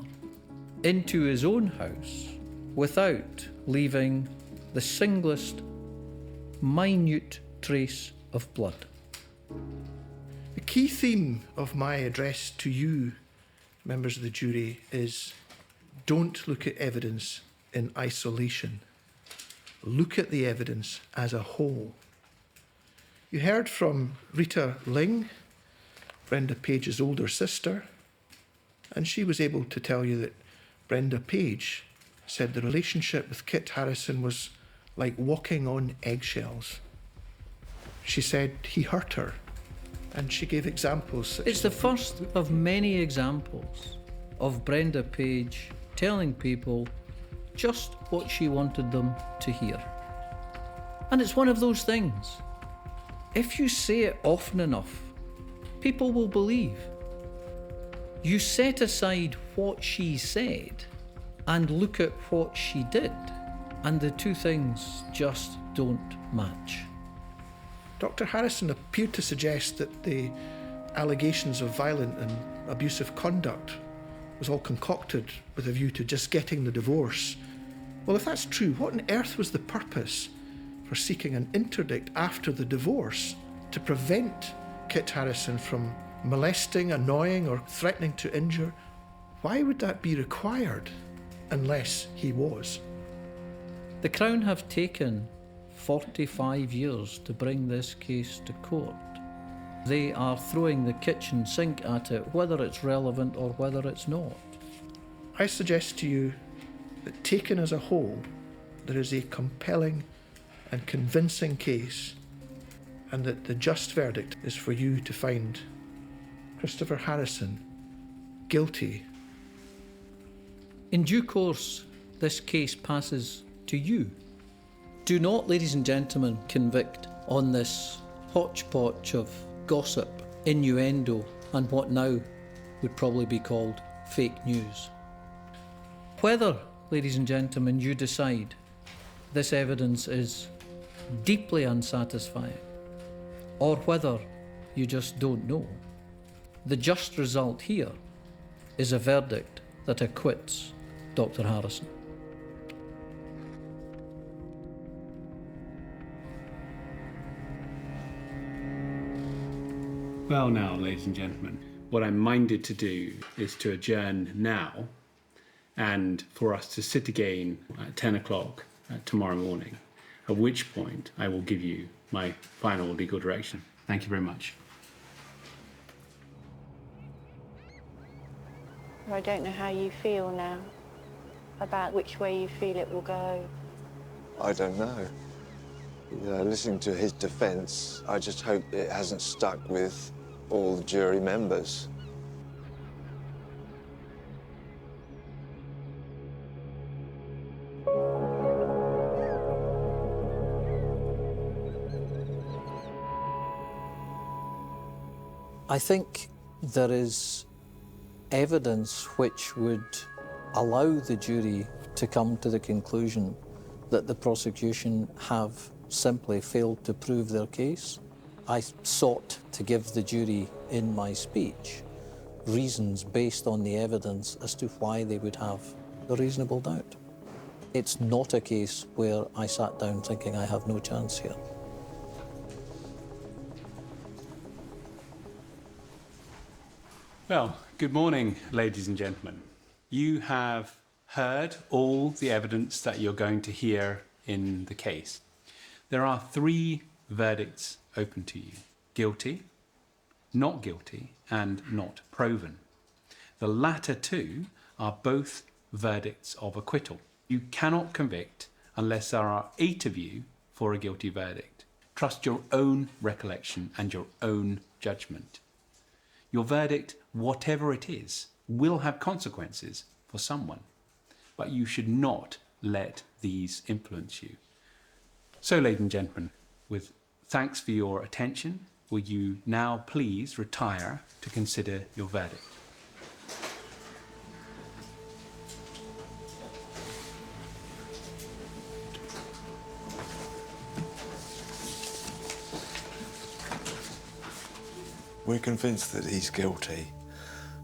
Speaker 9: into his own house, without leaving the singlest minute trace of blood.
Speaker 20: The key theme of my address to you, members of the jury, is don't look at evidence in isolation. Look at the evidence as a whole. You heard from Rita Ling, Brenda Page's older sister, and she was able to tell you that Brenda Page said the relationship with Kit Harrison was like walking on eggshells. She said he hurt her, and she gave examples such
Speaker 9: It's the first of many examples of Brenda Page telling people just what she wanted them to hear. And it's one of those things. If you say it often enough, people will believe. You set aside what she said and look at what she did, and the two things just don't match.
Speaker 20: Dr. Harrison appeared to suggest that the allegations of violent and abusive conduct was all concocted with a view to just getting the divorce. Well, if that's true, what on earth was the purpose for seeking an interdict after the divorce to prevent Kit Harrison from molesting, annoying, or threatening to injure? Why would that be required unless he was?
Speaker 9: The Crown have taken 45 years to bring this case to court. They are throwing the kitchen sink at it, whether it's relevant or whether it's not.
Speaker 20: I suggest to you that taken as a whole, there is a compelling and convincing case, and that the just verdict is for you to find Christopher Harrison guilty.
Speaker 9: In due course, this case passes to you. Do not, ladies and gentlemen, convict on this hodgepodge of gossip, innuendo, and what now would probably be called fake news. Whether, ladies and gentlemen, you decide this evidence is deeply unsatisfying, or whether you just don't know, the just result here is a verdict that acquits Dr. Harrison.
Speaker 5: Well, now, ladies and gentlemen, what I'm minded to do is to adjourn now and for us to sit again at 10 o'clock tomorrow morning, at which point I will give you my final legal direction. Thank you very much.
Speaker 7: I don't know how you feel now about which way you feel it will go.
Speaker 2: I don't know. Listening to his defence, I just hope it hasn't stuck with all the jury members.
Speaker 3: I think there is evidence which would allow the jury to come to the conclusion that the prosecution have simply failed to prove their case. I sought to give the jury in my speech reasons based on the evidence as to why they would have a reasonable doubt. It's not a case where I sat down thinking I have no chance here.
Speaker 5: Well, good morning, ladies and gentlemen. You have heard all the evidence that you're going to hear in the case. There are 3 verdicts open to you: guilty, not guilty, and not proven. The latter 2 are both verdicts of acquittal. You cannot convict unless there are 8 of you for a guilty verdict. Trust your own recollection and your own judgment. Your verdict, whatever it is, will have consequences for someone, but you should not let these influence you. So, ladies and gentlemen, with thanks for your attention, will you now please retire to consider your verdict?
Speaker 2: We're convinced that he's guilty,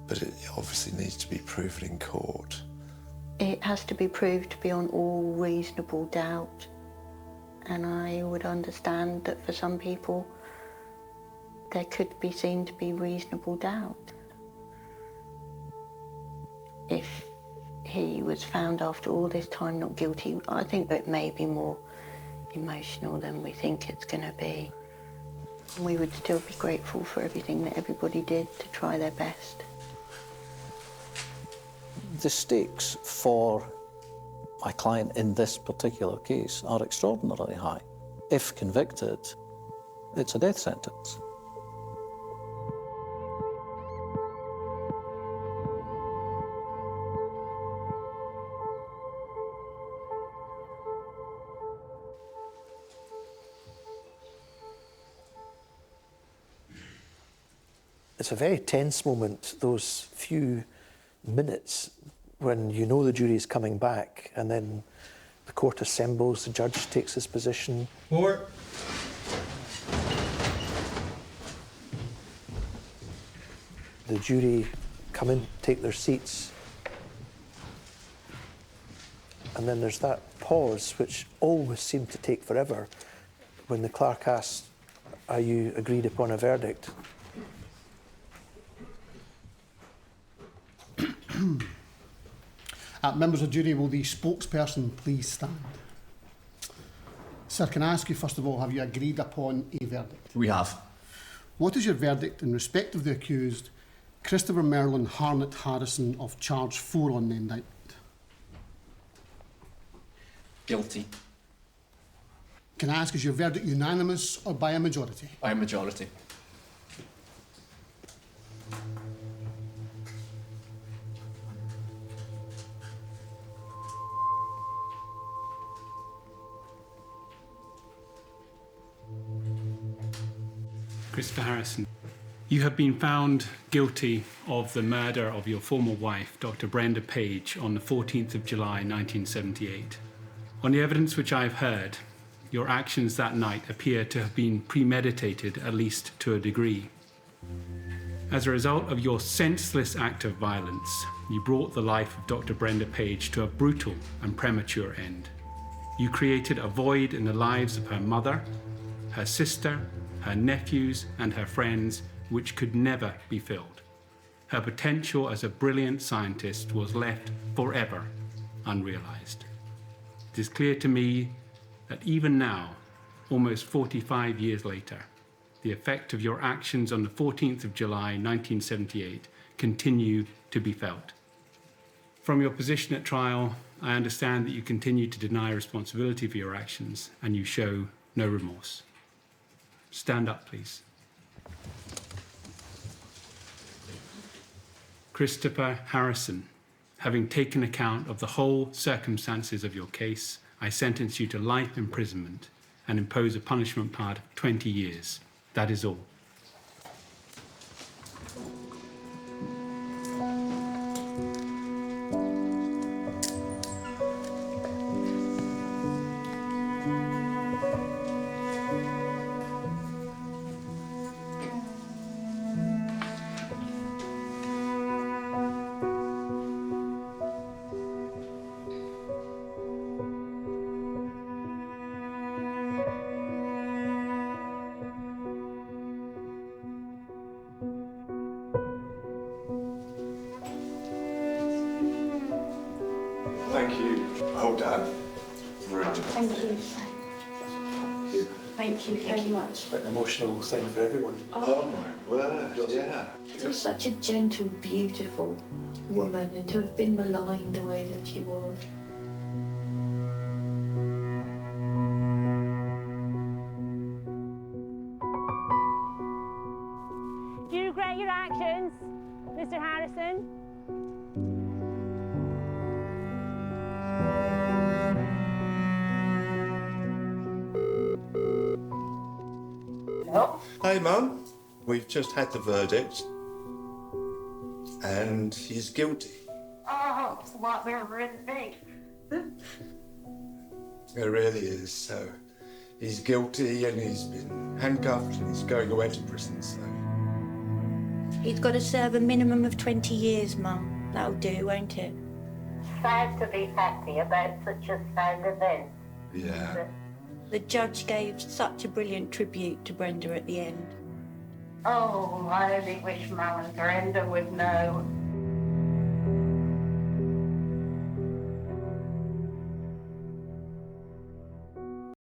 Speaker 2: but it obviously needs to be proven in court.
Speaker 17: It has to be proved beyond all reasonable doubt. And I would understand that for some people, there could be seen to be reasonable doubt. If he was found after all this time not guilty, I think that it may be more emotional than we think it's going to be. We would still be grateful for everything that everybody did to try their best.
Speaker 3: The stakes for my client in this particular case are extraordinarily high. If convicted, it's a death sentence.
Speaker 1: It's a very tense moment, those few minutes when you know the jury's coming back and then the court assembles, the judge takes his position.
Speaker 18: Four.
Speaker 1: The jury come in, take their seats, and then there's that pause which always seemed to take forever when the clerk asks, "Are you agreed upon a verdict?"
Speaker 12: Members of the jury, will the spokesperson please stand? Sir, can I ask you first of all, have you agreed upon a verdict?
Speaker 13: We have.
Speaker 12: What is your verdict in respect of the accused, Christopher Merlin Harnett Harrison, of charge 4 on the indictment?
Speaker 13: Guilty.
Speaker 12: Can I ask, is your verdict unanimous or by a majority?
Speaker 13: By a majority.
Speaker 5: Christopher Harrison, you have been found guilty of the murder of your former wife, Dr. Brenda Page, on the 14th of July 1978. On the evidence which I've heard, your actions that night appear to have been premeditated, at least to a degree. As a result of your senseless act of violence, you brought the life of Dr. Brenda Page to a brutal and premature end. You created a void in the lives of her mother, her sister, her nephews, and her friends, which could never be filled. Her potential as a brilliant scientist was left forever unrealized. It is clear to me that even now, almost 45 years later, the effect of your actions on the 14th of July 1978 continue to be felt. From your position at trial, I understand that you continue to deny responsibility for your actions and you show no remorse. Stand up, please. Christopher Harrison, having taken account of the whole circumstances of your case, I sentence you to life imprisonment and impose a punishment part of 20 years. That is all.
Speaker 2: Thank you. Well done.
Speaker 11: Thank you. Thank you very much.
Speaker 18: Quite an emotional thing for everyone.
Speaker 2: Oh my word, yeah.
Speaker 6: She was such a gentle, beautiful woman, and to have been maligned the way that she was.
Speaker 13: Do you regret your actions, Mr. Harrison?
Speaker 2: No. Hey, Mum. We've just had the verdict. And he's guilty.
Speaker 6: Oh, it's a lot better than me.
Speaker 2: It really is. So he's guilty and he's been handcuffed and he's going away to prison, so.
Speaker 17: He's got to serve a minimum of 20 years, Mum. That'll do, won't it?
Speaker 6: Sad to be happy about such a sad event.
Speaker 2: Yeah.
Speaker 17: The judge gave such a brilliant tribute to Brenda at the end.
Speaker 6: Oh, I only wish Mum and Brenda would know